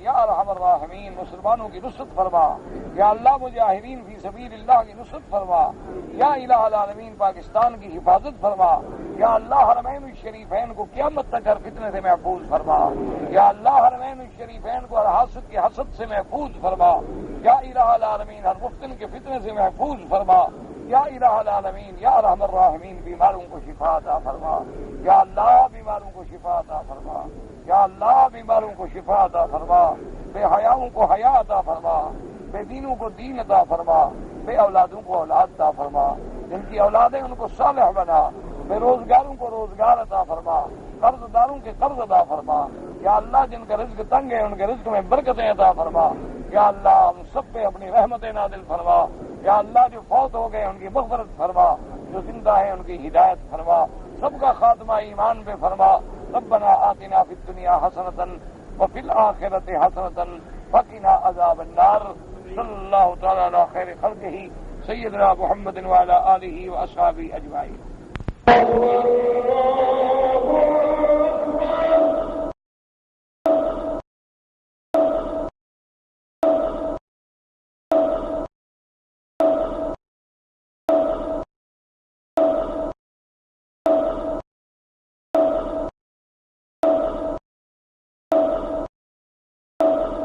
یا ارحم الراحمین مسلمانوں کی نصرت فرما، یا اللہ مجاہدین فی سبیل اللہ کی نصرت فرما، یا الہ العالمین پاکستان کی حفاظت فرما، یا اللہ حرمین الشریفین کو قیامت تک ہر فتنے سے محفوظ فرما، یا اللہ حرمین الشریفین کو ہر حاسد کی حسد سے محفوظ فرما، یا الہ العالمین ہر مفتن کے فتنے سے محفوظ فرما، یا الہ العالمین یا ارحم الراحمین بیماروں کو شفا عطا فرما، یا اللہ بیماروں کو شفا عطا فرما، یا اللہ بیماروں کو شفا عطا فرما، بے حیاؤں کو حیا عطا فرما، بے دینوں کو دین عطا فرما، بے اولادوں کو اولاد عطا فرما، جن کی اولادیں ان کو صالح بنا، بے روزگاروں کو روزگار عطا فرما، قرض داروں کے قرض عطا فرما، یا اللہ جن کا رزق تنگ ہے ان کے رزق میں برکتیں عطا فرما، یا اللہ ہم سب پہ اپنی رحمتیں نازل فرما، یا اللہ جو فوت ہو گئے ان کی مغفرت فرما، جو زندہ ہیں ان کی ہدایت فرما، سب کا خاتمہ ایمان پہ فرما۔ ربنا آتنا فی الدنیا حسنۃ وفی الآخرۃ حسنۃ وقنا عذاب النار۔ صلی اللہ تعالی علی خیر خلقہ سیدنا محمد وعلی آلہ واصحابہ اجمعین.